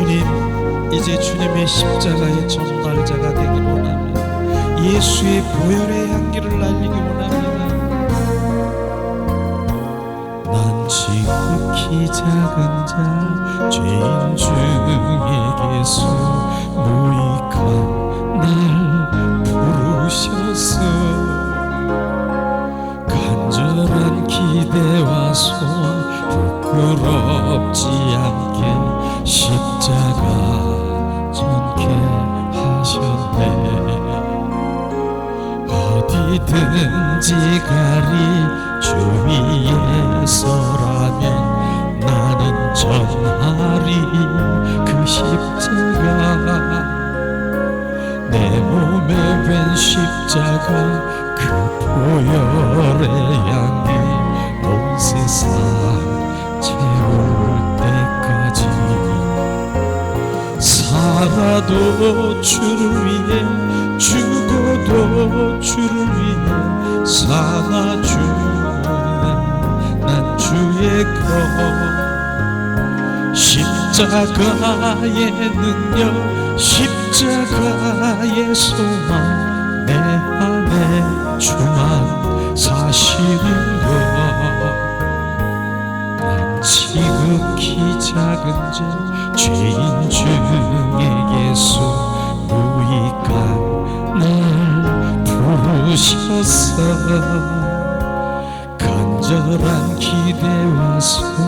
주님, 이제 주님의 십자가의 전달자가 되길 원합니다. 예수의 보혈의 향기를 날리기 원합니다. 난 지극히 작은 자 죄인 중에게서 무익한 날 부르셔서 간절한 기대와 소원 부끄럽지 않게 십자가 전케 하셨네. 어디든지 가리 주 위에 서라면 나는 전하리 그 십자가. 내 몸에 웬 십자가 그 보혈의 향기 온 세상 채울 때까지 살아도 주를 위해 죽어도 주를 위해 살아주는 난 주의 것. 십자가의 능력 십자가의 소망 내 안에 주만 사시는 것. 난 지극히 작은 자 죄인 중에게서 무익한 날 부르셔서 간절한 기대와 소원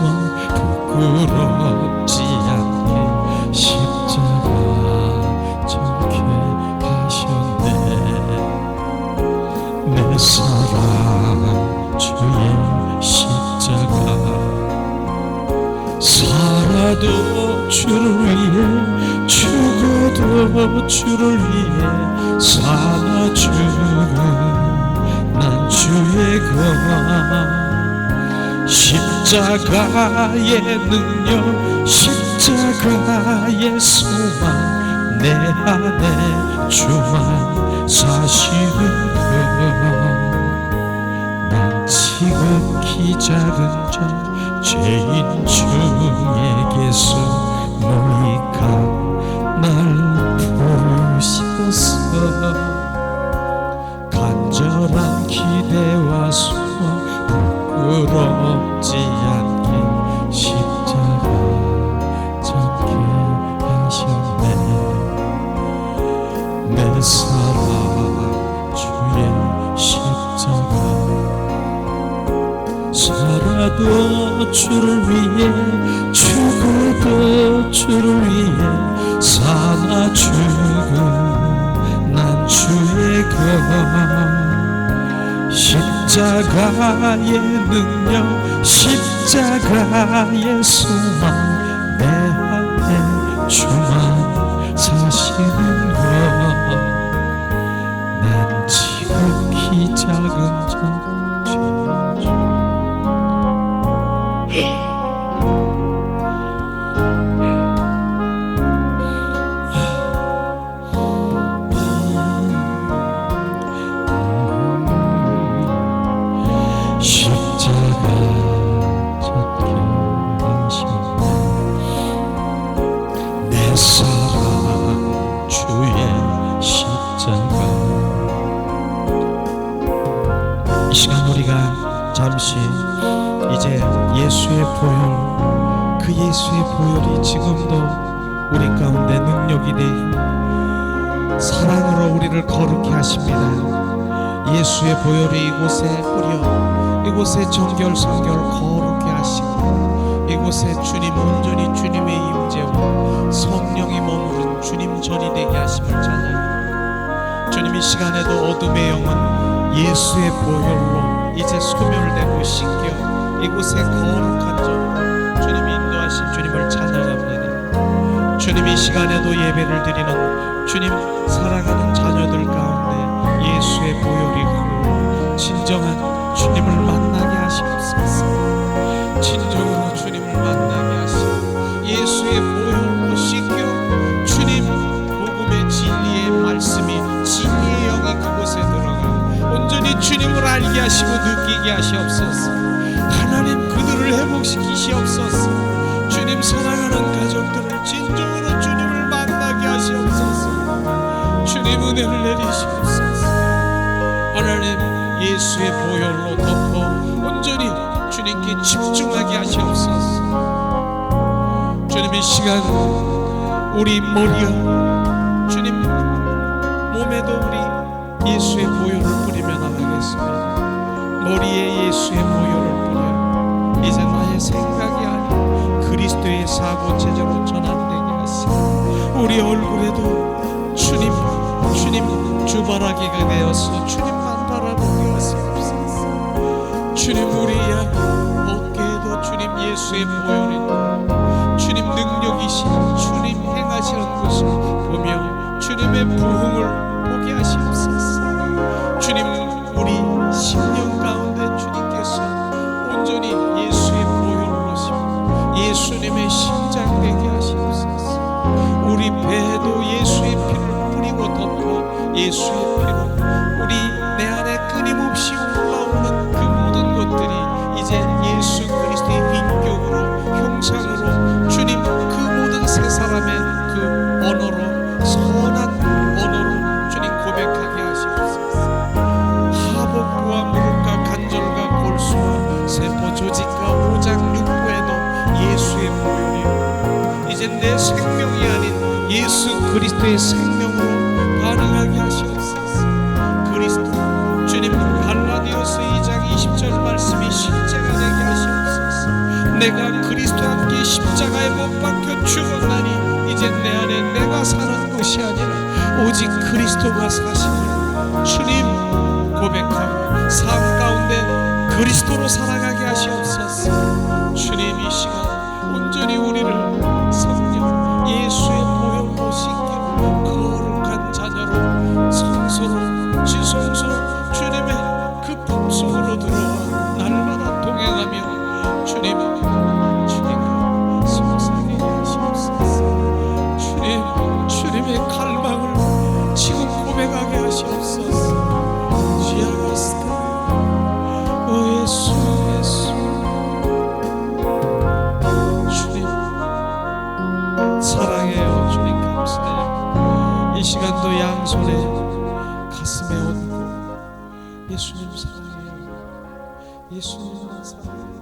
부끄럽지 않게 십자가 전케 하셨네. 내 사랑 주의 십자가. 살아도 주를 위해 죽어도 주를 위해 살아주는 난 주의 것. 십자가의 능력 십자가의 소망 내 안에 주만 사시는 것. 난 지극히 작은 자 죄인 중에게서 무익한 날 부르셔서 간절한 기대와 소원 부끄럽지 않게 십자가 전케 하셨네. 내 사랑 주의 십자가. 살아도 주를 위해 죽어도 주를 위해 살아주는 난 주의 것. 십자가의 능력 십자가의 소망 내 안에 주만 사시는 것. 난 지극히 작은 자 십자가 전케 하셨네. 내 사랑 주의 십자가. 이 시간 우리가 잠시 이제 예수의 보혈, 그 예수의 보혈이 지금도 우리 가운데 능력이 되어 사랑으로 우리를 거룩히 하십니다. 예수의 보혈이 이곳에 뿌려 이곳에 정결성결 거룩히 하시고 이곳에 주님 온전히 주님의 임재와 성령이 머무른 주님 전이 되게 하심을 찬양합니다. 주님 이 시간에도 어둠의 영은 예수의 보혈로 이제 소멸되고 씻겨 이곳에 거룩한 점 주님이 인도하신 주님을 찬양합니다. 주님 이 시간에도 예배를 드리는 주님 사랑하는 자녀들 가운데 예수의 보혈이 흘러 진정한 주님을 만나게 하시옵소서. 진정으로 주님을 만나게 하시고 예수의 보혈로 씻겨 주님 복음의 진리의 말씀이 진리의 영이 그곳에 들어가 온전히 주님을 알게 하시고 느끼게 하시옵소서. 하나님 그들을 회복시키시옵소서. 주님 사랑하는 가족들을 진정으로 주님 은혜를 내리시옵소서. 하나님 예수의 보혈로 덮어 온전히 주님께 집중하게 하시옵소서. 주님 이 시간 우리 머리와 주님 몸에도 우리 예수의 보혈을 뿌리며 나가겠습니다. 머리에 예수의 보혈을 뿌려 이제 나의 생각이 아닌 그리스도의 사고 제자로 전환되게 하시고 우리 얼굴에도 주님 주바라기가 되어서 주님만 바라보게 하시옵소서. 주님 우리의 어깨에도 주님 예수의 보혈이 주님 능력이신 주님 행하시는 것을 보며 주님의 부흥을 보게 하시옵소서. 주님 우리 심령 가운데 주님께서 온전히 예수의 보혈로시고 예수님의 심장 되게 하시옵소서. 우리 배에도 예수의 피를 뿌리고 덮어 예수의 피로 우리 내 안에 끊임없이 올라오는 그 모든 것들이 이제 예수 그리스도의 인격으로 형상으로 주님 그 모든 세 사람의 그 언어로 선한 언어로 주님 고백하게 하시옵소서. 하복부와 무릎과 관절과 골수와 세포 조직과 오장 육부에도 예수의 보혈이 이제 내 생명이 아닌 예수 그리스도의 생명으로 반응하게 하시옵소서. 그리스도 주님 갈라디아서 2장 20절 말씀이 실제가 되게 하시옵소서. 내가 그리스도와 함께 십자가에 못 박혀 죽었나니 이제 내 안에 내가 사는 것이 아니라 오직 그리스도가 사심을 주님 고백하고 삶 가운데 그리스도로 살아가게 하시옵소서. 주님 이 시간 온전히 우리를 성령 예수의 보혈로 씻기고 거룩한 자녀로 성소로 지성소로 주님의 그 품속으로 들어와 날마다 동행하며 주님과 성사하게 하시옵소서. 주님의 갈망을 지금 고백하게 하시옵소서. 지아가스카 오 예수 주님 사랑해요. 주님 감사해요. 이 시간도 양손에 가슴에 얹고 예수님 사랑해요. 예수님만 사랑해요.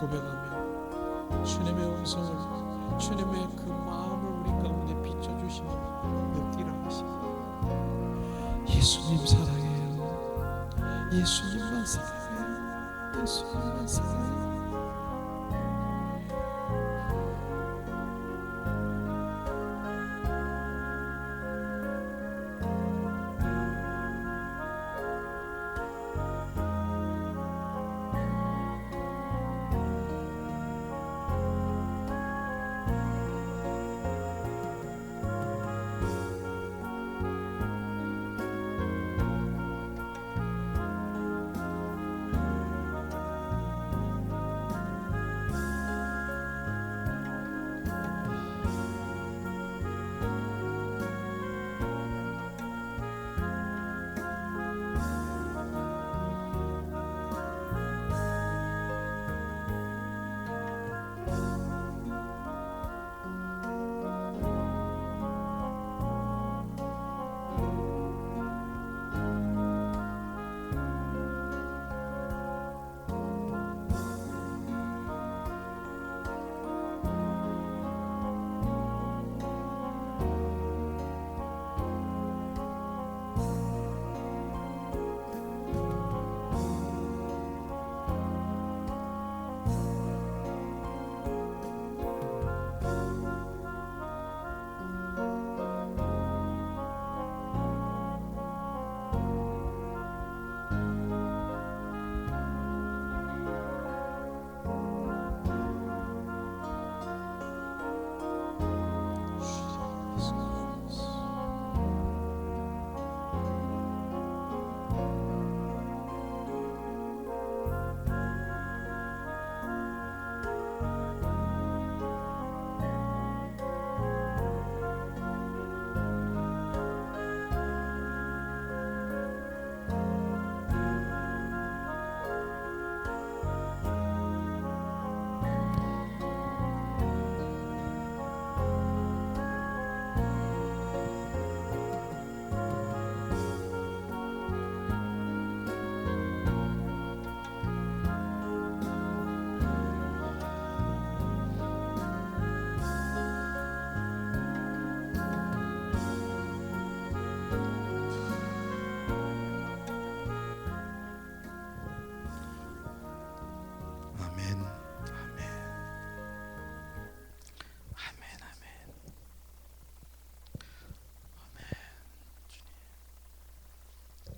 고백하며 주님의 음성을 주님의 그 마음을 우리 가운데 비춰주시며 느끼라 하시고 예수님 사랑해요. 예수님만 사랑해요. 예수님만 사랑해요.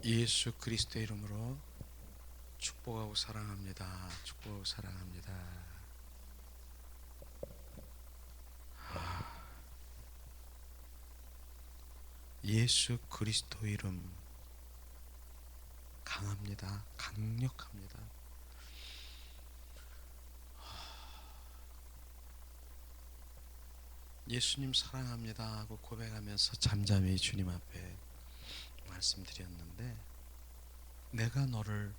예수 그리스도의 이름으로 축복하고 사랑합니다. 축복하고 사랑합니다. 예수 그리스도 이름 강합니다. 강력합니다. 예수님 사랑합니다 하고 고백하면서 잠잠히 주님 앞에 말씀드렸는데, 내가 너를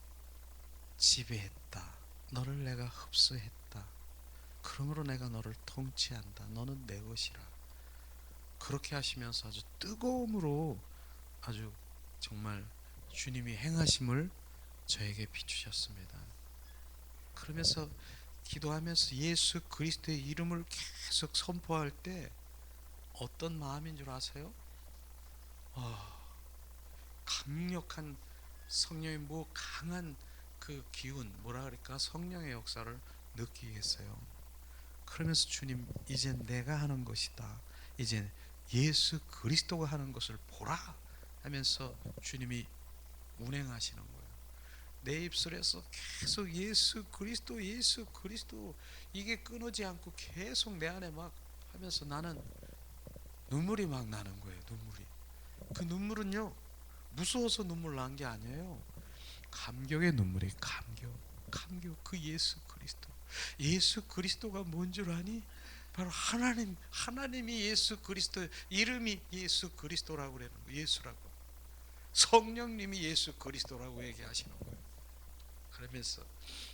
지배했다, 너를 내가 흡수했다, 그러므로 내가 너를 통치한다, 너는 내 것이라, 그렇게 하시면서 아주 뜨거움으로 아주 정말 주님이 행하심을 저에게 비추셨습니다. 그러면서 기도하면서 예수 그리스도의 이름을 계속 선포할 때 어떤 마음인 줄 아세요? 강력한 성령의 강한 그 기운, 뭐라 그럴까, 성령의 역사를 느끼겠어요. 그러면서 주님, 이제 내가 하는 것이다, 이제 예수 그리스도가 하는 것을 보라 하면서 주님이 운행하시는 거예요. 내 입술에서 계속 예수 그리스도 예수 그리스도 이게 끊어지 않고 계속 내 안에 막 하면서 나는 눈물이 막 나는 거예요. 눈물이. 그 눈물은요, 무서워서 눈물 난 게 아니에요. 감격의 눈물이, 감격. 그 예수 그리스도가 뭔 줄 아니? 바로 하나님이 예수 그리스도, 이름이 예수 그리스도라고 그러는 거예요. 예수라고. 성령님이 예수 그리스도라고 얘기하시는 거예요. 그러면서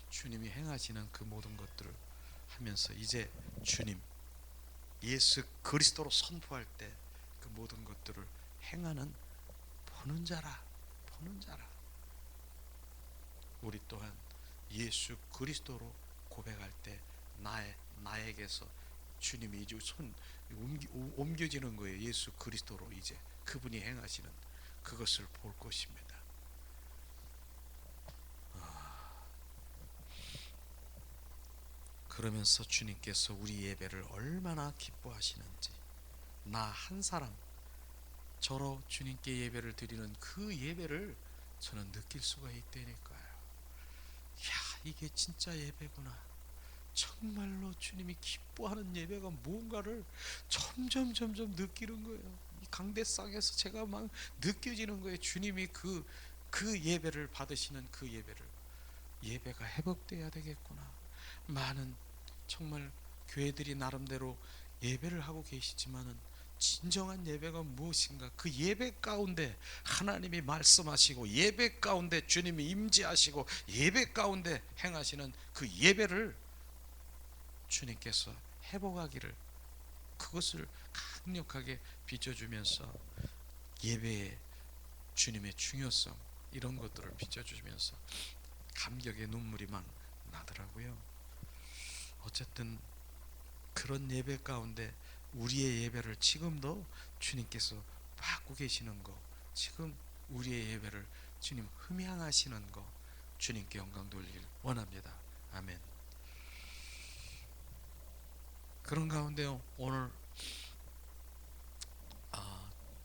주님이 행하시는 그 모든 것들을 하면서 이제 주님 예수 그리스도로 선포할 때 그 모든 것들을 행하는 보는 자라. 우리 또한 예수 그리스도로 고백할 때 나에게서 주님이 이제 옮겨지는 거예요. 예수 그리스도로 이제 그분이 행하시는 그것을 볼 것입니다. 그러면서 주님께서 우리 예배를 얼마나 기뻐하시는지, 나 한 사람 저로 주님께 예배를 드리는 그 예배를 저는 느낄 수가 있다니까요. 이게 진짜 예배구나. 정말로 주님이 기뻐하는 예배가 뭔가를 점점 느끼는 거예요. 이 강대상에서 제가 막 느껴지는 거예요. 주님이 그 예배를 받으시는 그 예배가 회복돼야 되겠구나. 많은 정말 교회들이 나름대로 예배를 하고 계시지만은 진정한 예배가 무엇인가? 그 예배 가운데 하나님이 말씀하시고, 예배 가운데 주님이 임재하시고, 예배 가운데 행하시는 그 예배를 주님께서 회복하기를, 그것을 강력하게 비춰주면서 예배의 주님의 중요성, 이런 것들을 비춰주면서 감격의 눈물이 막 나더라고요. 어쨌든 그런 예배 가운데 우리의 예배를 지금도 주님께서 받고 계시는 거, 지금 우리의 예배를 주님 흠양하시는 거, 주님께 영광 돌리길 원합니다. 아멘. 그런 가운데 오늘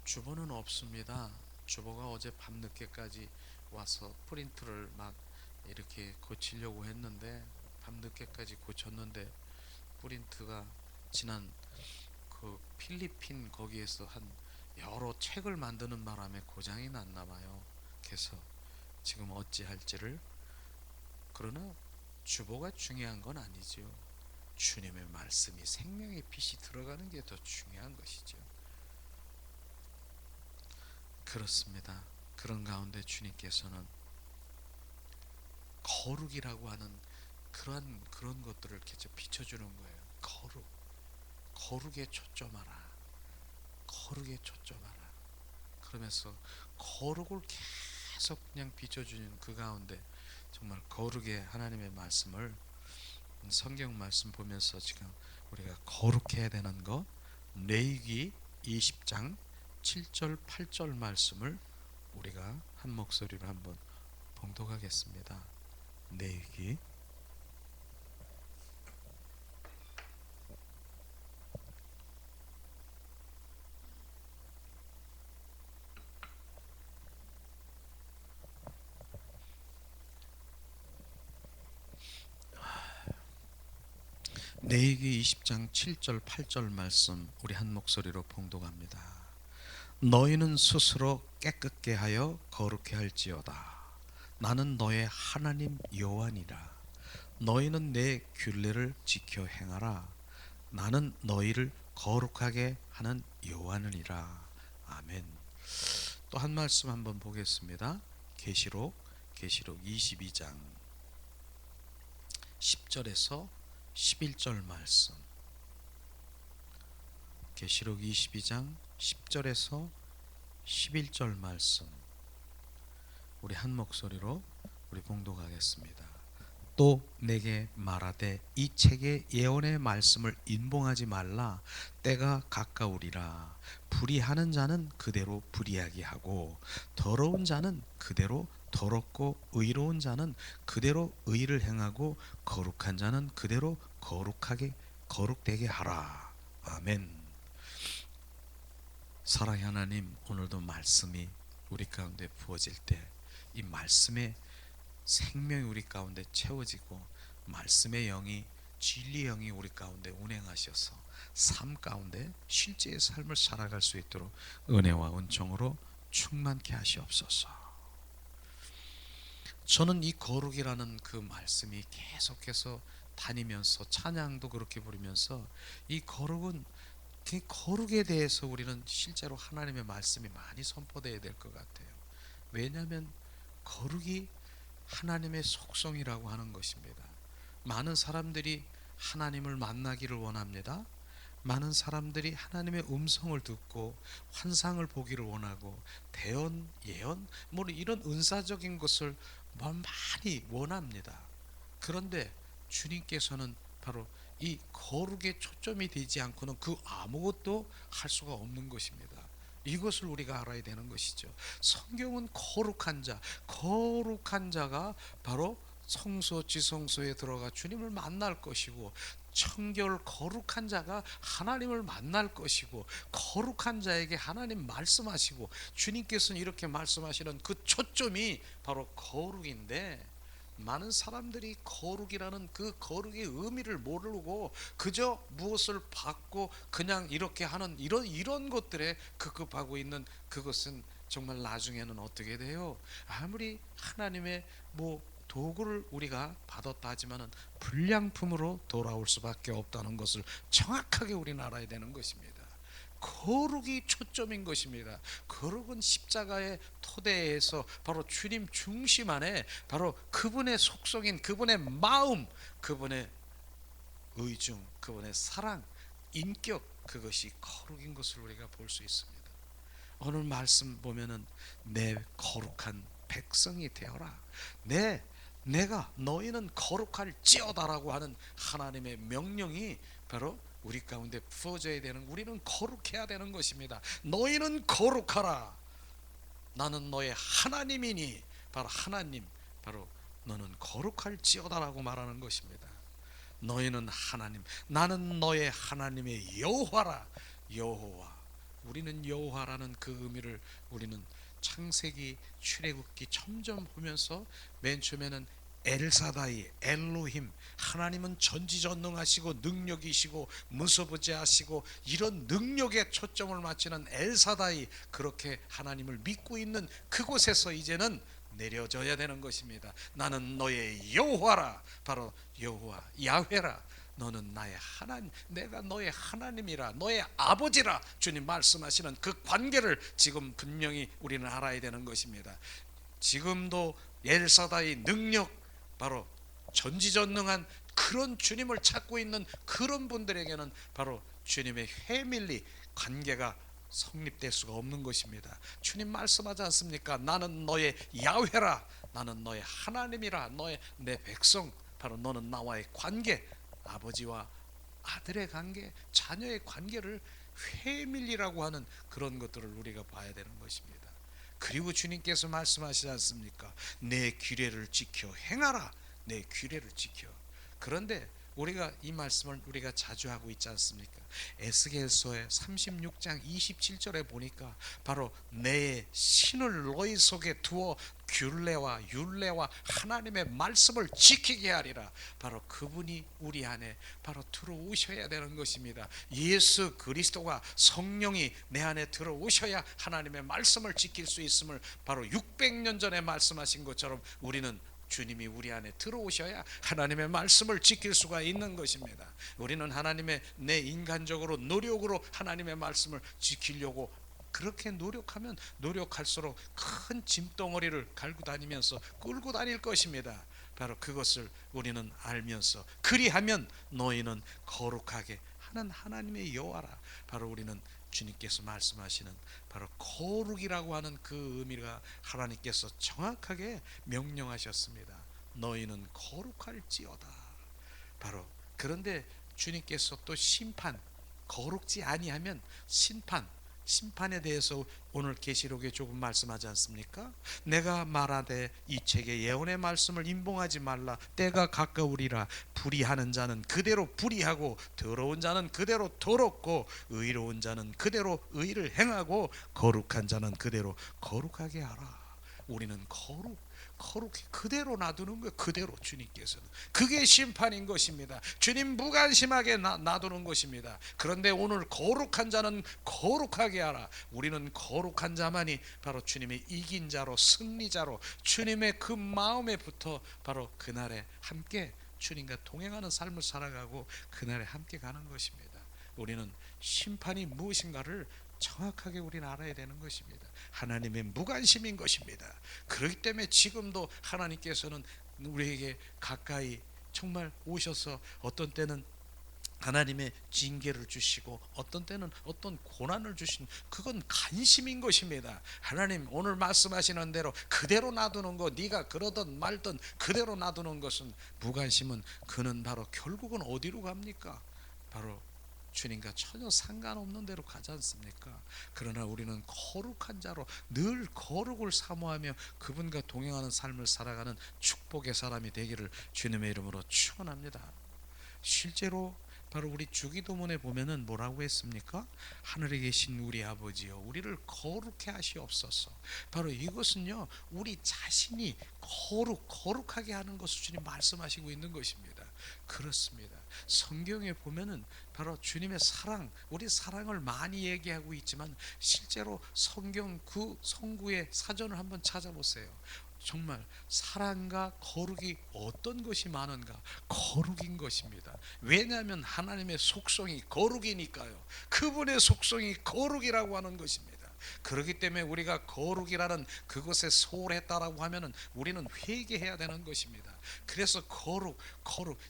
주보는 없습니다. 주보가 어제 밤늦게까지 와서 프린트를 막 이렇게 고치려고 했는데 밤늦게까지 고쳤는데 프린트가 지난 그 필리핀 거기에서 한 여러 책을 만드는 바람에 고장이 났나 봐요. 그래서 지금 어찌할지를, 그러나 주보가 중요한 건 아니죠. 주님의 말씀이 생명의 빛이 들어가는 게 더 중요한 것이죠. 그렇습니다. 그런 가운데 주님께서는 거룩이라고 하는 그런 것들을 계속 비춰주는 거예요. 거룩에 초점하라. 그러면서 거룩을 계속 그냥 비춰주는 그 가운데 정말 거룩의 하나님의 말씀을, 성경 말씀 보면서 지금 우리가 거룩해야 되는 거, 레위기 20장 7절 8절 말씀을 우리가 한 목소리로 한번 봉독하겠습니다. 레위기 레위기 20장 7절 8절 말씀 우리 한 목소리로 봉독합니다. 너희는 스스로 깨끗게 하여 거룩해 할지어다. 나는 너의 하나님 여호와니라. 너희는 내 규례를 지켜 행하라. 나는 너희를 거룩하게 하는 여호와니라. 아멘. 또 한 말씀 한번 보겠습니다. 계시록 22장 10절에서 11절 말씀. 계시록 22장 10절에서 11절 말씀 우리 한 목소리로 우리 봉독하겠습니다. 또 내게 말하되 이 책의 예언의 말씀을 인봉하지 말라. 때가 가까우리라. 불의하는 자는 그대로 불의하게 하고 더러운 자는 그대로 더럽고 의로운 자는 그대로 의를 행하고 거룩한 자는 그대로 거룩되게 하라. 아멘. 사랑의 하나님, 오늘도 말씀이 우리 가운데 부어질 때 이 말씀의 생명이 우리 가운데 채워지고 말씀의 영이 진리의 영이 우리 가운데 운행하셔서 삶 가운데 실제의 삶을 살아갈 수 있도록 은혜와 은총으로 충만케 하시옵소서. 저는 이 거룩이라는 그 말씀이 계속해서 다니면서 찬양도 그렇게 부르면서 이 거룩은 그 거룩에 대해서 우리는 실제로 하나님의 말씀이 많이 선포되어야 될 것 같아요. 왜냐하면 거룩이 하나님의 속성이라고 하는 것입니다. 많은 사람들이 하나님을 만나기를 원합니다. 많은 사람들이 하나님의 음성을 듣고 환상을 보기를 원하고 대언, 예언, 뭐 이런 은사적인 것을 많이 원합니다. 그런데 주님께서는 바로 이 거룩에 초점이 되지 않고는 그 아무것도 할 수가 없는 것입니다. 이것을 우리가 알아야 되는 것이죠. 성경은 거룩한 자가 바로 성소 지성소에 들어가 주님을 만날 것이고, 청결 거룩한 자가 하나님을 만날 것이고, 거룩한 자에게 하나님 말씀하시고, 주님께서는 이렇게 말씀하시는 그 초점이 바로 거룩인데, 많은 사람들이 거룩이라는 그 거룩의 의미를 모르고 그저 무엇을 받고 그냥 이렇게 하는 이런 것들에 급급하고 있는 그것은 정말 나중에는 어떻게 돼요? 아무리 하나님의 도구를 우리가 받았다 하지만은 불량품으로 돌아올 수밖에 없다는 것을 정확하게 우리는 알아야 되는 것입니다. 거룩이 초점인 것입니다. 거룩은 십자가의 토대에서 바로 주님 중심 안에 바로 그분의 속성인 그분의 마음, 그분의 의중, 그분의 사랑, 인격, 그것이 거룩인 것을 우리가 볼 수 있습니다. 오늘 말씀 보면은 내 거룩한 백성이 되어라. 내가 너희는 거룩할지어다라고 하는 하나님의 명령이 바로 우리 가운데 부어져야 되는, 우리는 거룩해야 되는 것입니다. 너희는 거룩하라. 나는 너의 하나님이니, 바로 하나님, 바로 너는 거룩할지어다라고 말하는 것입니다. 너희는 하나님, 나는 너의 하나님의 여호와라. 여호와, 우리는 여호와라는 그 의미를 우리는 창세기, 출애굽기 점점 보면서 맨 처음에는 엘사다이, 엘로힘, 하나님은 전지전능하시고 능력이시고 무소부재하시고 이런 능력에 초점을 맞추는 엘사다이, 그렇게 하나님을 믿고 있는 그곳에서 이제는 내려져야 되는 것입니다. 나는 너의 여호와라. 바로 여호와, 야훼라. 너는 나의 하나님, 내가 너의 하나님이라, 너의 아버지라. 주님 말씀하시는 그 관계를 지금 분명히 우리는 알아야 되는 것입니다. 지금도 엘사다의 능력, 바로 전지전능한 그런 주님을 찾고 있는 그런 분들에게는 바로 주님의 회밀리 관계가 성립될 수가 없는 것입니다. 주님 말씀하지 않습니까? 나는 너의 야훼라, 나는 너의 하나님이라. 내 백성, 바로 너는 나와의 관계, 아버지와 아들의 관계, 자녀의 관계를 회밀리라고 하는 그런 것들을 우리가 봐야 되는 것입니다. 그리고 주님께서 말씀하시지 않습니까? 내 규례를 지켜 행하라. 내 규례를 지켜. 그런데 우리가 이 말씀을 우리가 자주 하고 있지 않습니까? 에스겔서의 36장 27절에 보니까 바로 내 신을 너희 속에 두어 균례와 율례와 하나님의 말씀을 지키게 하리라. 바로 그분이 우리 안에 바로 들어오셔야 되는 것입니다. 예수 그리스도가 성령이 내 안에 들어오셔야 하나님의 말씀을 지킬 수 있음을 바로 600년 전에 말씀하신 것처럼 우리는 주님이 우리 안에 들어오셔야 하나님의 말씀을 지킬 수가 있는 것입니다. 우리는 하나님의 내 인간적으로 노력으로 하나님의 말씀을 지키려고 그렇게 노력하면 노력할수록 큰 짐덩어리를 갈고 다니면서 끌고 다닐 것입니다. 바로 그것을 우리는 알면서 그리하면 너희는 거룩하게 하는 하나님의 여호와라. 바로 우리는 주님께서 말씀하시는 바로 거룩이라고 하는 그 의미가 하나님께서 정확하게 명령하셨습니다. 너희는 거룩할지어다. 바로 그런데 주님께서 또 심판, 거룩지 아니하면 심판에 대해서 오늘 계시록에 조금 말씀하지 않습니까? 내가 말하되 이 책의 예언의 말씀을 임봉하지 말라. 때가 가까우리라. 불의하는 자는 그대로 불의하고 더러운 자는 그대로 더럽고 의로운 자는 그대로 의를 행하고 거룩한 자는 그대로 거룩하게 하라. 우리는 거룩히 그대로 놔두는 거예요. 그대로 주님께서는 그게 심판인 것입니다. 주님 무관심하게 놔두는 것입니다. 그런데 오늘 거룩한 자는 거룩하게 하라. 우리는 거룩한 자만이 바로 주님의 이긴 자로 승리자로 주님의 그 마음에 붙어 바로 그날에 함께 주님과 동행하는 삶을 살아가고 그날에 함께 가는 것입니다. 우리는 심판이 무엇인가를 정확하게 우리는 알아야 되는 것입니다. 하나님의 무관심인 것입니다. 그렇기 때문에 지금도 하나님께서는 우리에게 가까이 정말 오셔서 어떤 때는 하나님의 징계를 주시고 어떤 때는 어떤 고난을 주신 그건 관심인 것입니다. 하나님 오늘 말씀하시는 대로 그대로 놔두는 거 네가 그러든 말든 그대로 놔두는 것은 무관심은 그는 바로 결국은 어디로 갑니까? 바로 주님과 전혀 상관없는 대로 가지 않습니까? 그러나 우리는 거룩한 자로 늘 거룩을 사모하며 그분과 동행하는 삶을 살아가는 축복의 사람이 되기를 주님의 이름으로 축원합니다. 실제로 바로 우리 주기도문에 보면은 뭐라고 했습니까? 하늘에 계신 우리 아버지여 우리를 거룩해 하시옵소서. 바로 이것은요 우리 자신이 거룩하게 하는 것을 주님 말씀하시고 있는 것입니다. 그렇습니다. 성경에 보면은 바로 주님의 사랑, 우리 사랑을 많이 얘기하고 있지만 실제로 성경 그 성구의 사전을 한번 찾아보세요. 정말 사랑과 거룩이 어떤 것이 많은가? 거룩인 것입니다. 왜냐하면 하나님의 속성이 거룩이니까요. 그분의 속성이 거룩이라고 하는 것입니다. 그렇기 때문에 우리가 거룩이라는 그것에 소홀했다라고 하면은 우리는 회개해야 되는 것입니다. 그래서 거룩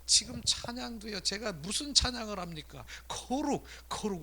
지금 찬양도요 제가 무슨 찬양을 합니까? 거룩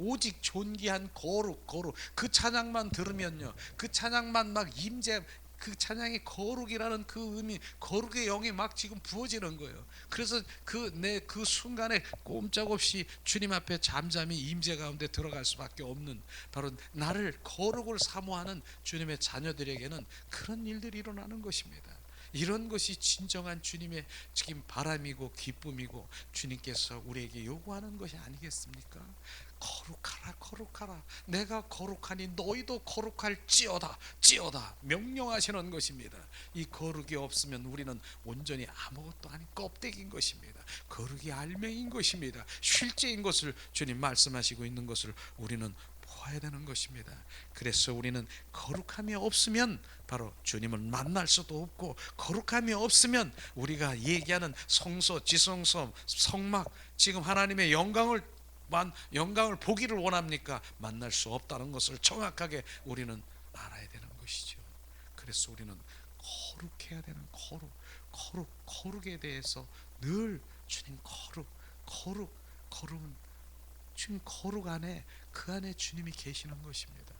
오직 존귀한 거룩 그 찬양만 들으면요 그 찬양만 막 임재 그 찬양의 거룩이라는 그 의미 거룩의 영이 막 지금 부어지는 거예요. 그래서 그 순간에 꼼짝없이 주님 앞에 잠잠히 임재 가운데 들어갈 수밖에 없는 바로 나를 거룩을 사모하는 주님의 자녀들에게는 그런 일들이 일어나는 것입니다. 이런 것이 진정한 주님의 지금 바람이고 기쁨이고 주님께서 우리에게 요구하는 것이 아니겠습니까? 거룩하라 내가 거룩하니 너희도 거룩할지어다 명령하시는 것입니다. 이 거룩이 없으면 우리는 온전히 아무것도 아닌 껍데기인 것입니다. 거룩이 알맹이인 것입니다. 실제인 것을 주님 말씀하시고 있는 것을 우리는 보아야 되는 것입니다. 그래서 우리는 거룩함이 없으면 바로 주님을 만날 수도 없고 거룩함이 없으면 우리가 얘기하는 성소, 지성소, 성막 지금 하나님의 영광을 보기를 원합니까? 만날 수 없다는 것을 정확하게 우리는 알아야 되는 것이죠. 그래서 우리는 거룩해야 되는 거룩에 대해서 늘 주님 거룩은 주님 거룩 안에 그 안에 주님이 계시는 것입니다.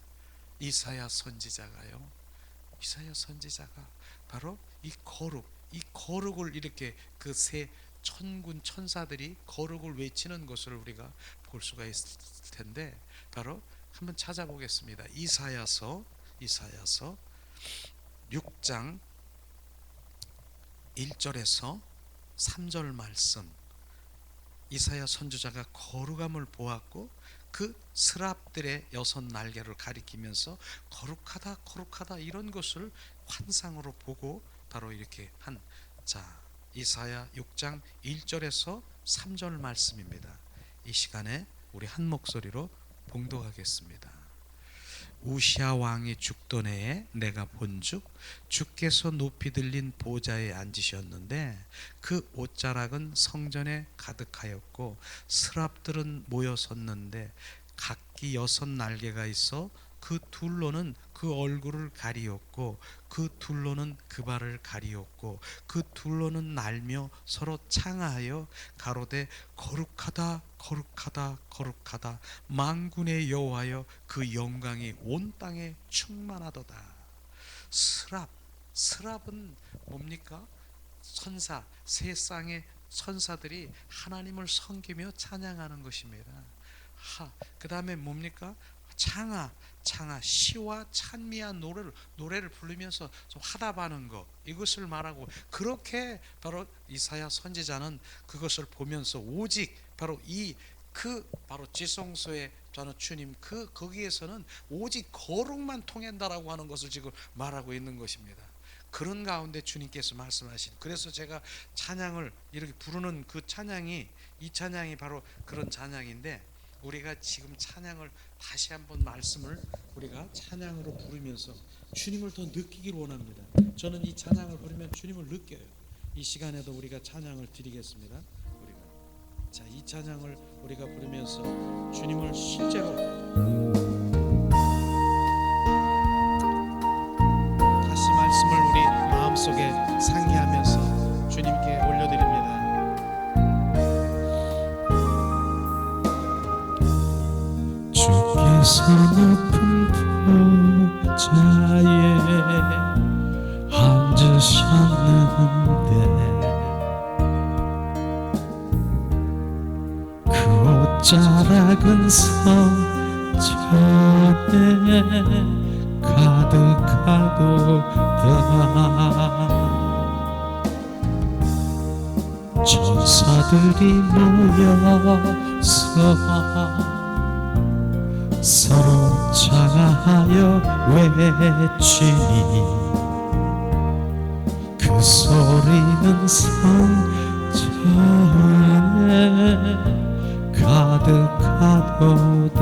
이사야 선지자가 바로 이 거룩을 이렇게 그 세 천군 천사들이 거룩을 외치는 것을 우리가 볼 수가 있을 텐데 바로 한번 찾아보겠습니다. 이사야서 6장 1절에서 3절 말씀 이사야 선지자가 거룩함을 보았고 그 스랍들의 6 날개를 가리키면서 거룩하다 거룩하다 이런 것을 환상으로 보고 바로 이렇게 한, 자, 이사야 6장 1절에서 3절 말씀입니다. 이 시간에 우리 한 목소리로 봉독하겠습니다. 우시아 왕이 죽던 해에 내가 본즉 주께서 높이 들린 보좌에 앉으셨는데 그 옷자락은 성전에 가득하였고 스랍들은 모여 섰는데 각기 6 날개가 있어 그 둘로는 그 얼굴을 가리었고 그 둘로는 그 발을 가리었고 그 둘로는 날며 서로 창하여 가로되 거룩하다 거룩하다 거룩하다 만군의 여호와여 그 영광이 온 땅에 충만하도다. 스랍은 뭡니까? 천사, 세상의 천사들이 하나님을 섬기며 찬양하는 것입니다. 그 다음에 뭡니까? 창하, 시와 찬미한 노래를 부르면서 좀 화답하는 것, 이것을 말하고, 그렇게 바로 이사야 선지자는 그것을 보면서 오직 바로 바로 지성소에 저는 주님 거기에서는 오직 거룩만 통한다라고 하는 것을 지금 말하고 있는 것입니다. 그런 가운데 주님께서 말씀하신, 그래서 제가 찬양을 이렇게 부르는 이 찬양이 바로 그런 찬양인데, 우리가 지금 찬양을 다시 한번 말씀을 우리가 찬양으로 부르면서 주님을 더 느끼기를 원합니다. 저는 이 찬양을 부르면 주님을 느껴요. 이 시간에도 우리가 찬양을 드리겠습니다. 자, 이 찬양을 우리가 부르면서 주님을 실제로 다시 말씀을 우리 마음속에 상기하면서 주님께 올려드립니다. 주께서 높은 보좌에 앉으셨는데 그 옷자락은 성전에 가득하도다. 천사들이 모여서 서로 찬양하여 외치니 그 소리는 성전에 가득하도다.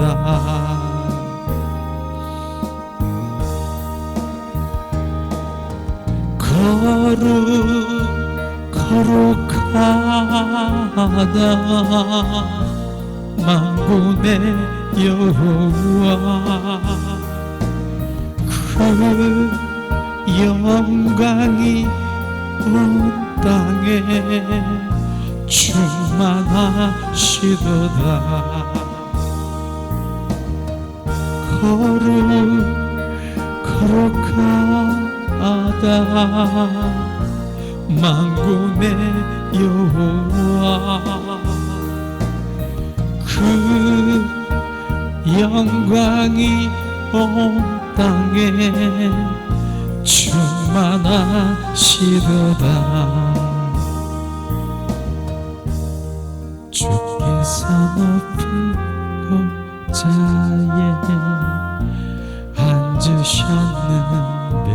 거룩하다 만군의 여호와 그 영광이 온 땅에 충만하시도다. 거룩하다 만군의 여호와 그 영광이 온 땅에 충만하시도다. 주께서 높은 보좌에 앉으셨는데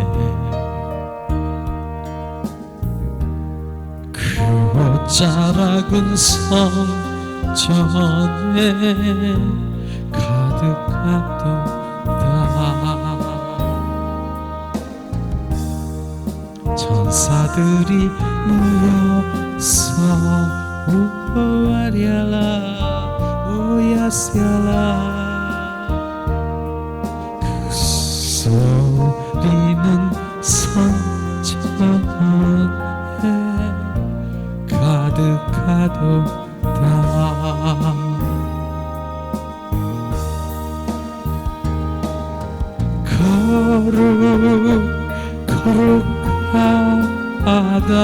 그 옷자락은 성전에 가득하도다. 천사들이 모여서 우아랴라 오야스야라 그 소리는 성전에 가득하도다. 거룩하다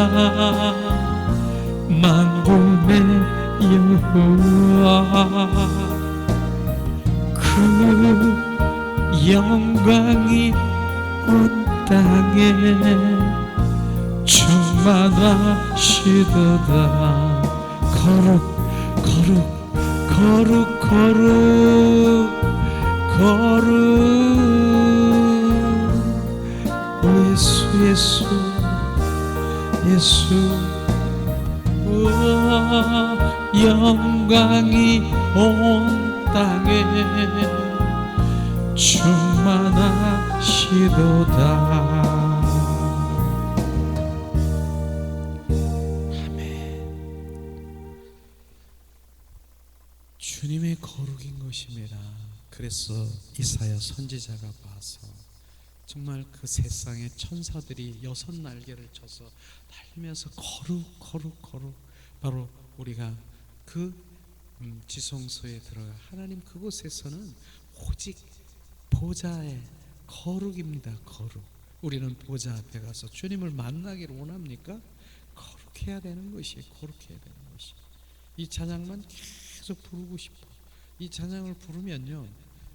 만군의 여호와 그 영광이 온 땅에 충만하시도다. 거룩 거룩 오 예수 우와 영광이 온 땅에 충만하시도다. 주님의 거룩인 것입니다. 그래서 이사야 선지자가 봐서 정말 그 세상의 천사들이 6날개를 쳐서 달리면서 거룩 바로 우리가 그 지성소에 들어가 하나님 그곳에서는 오직 보좌의 거룩입니다. 거룩. 우리는 보좌 앞에 가서 주님을 만나기를 원합니까? 거룩해야 되는 것이에요. 거룩해야 되는 것이. 이 찬양만 계속 부르고 싶어. 이 찬양을 부르면요,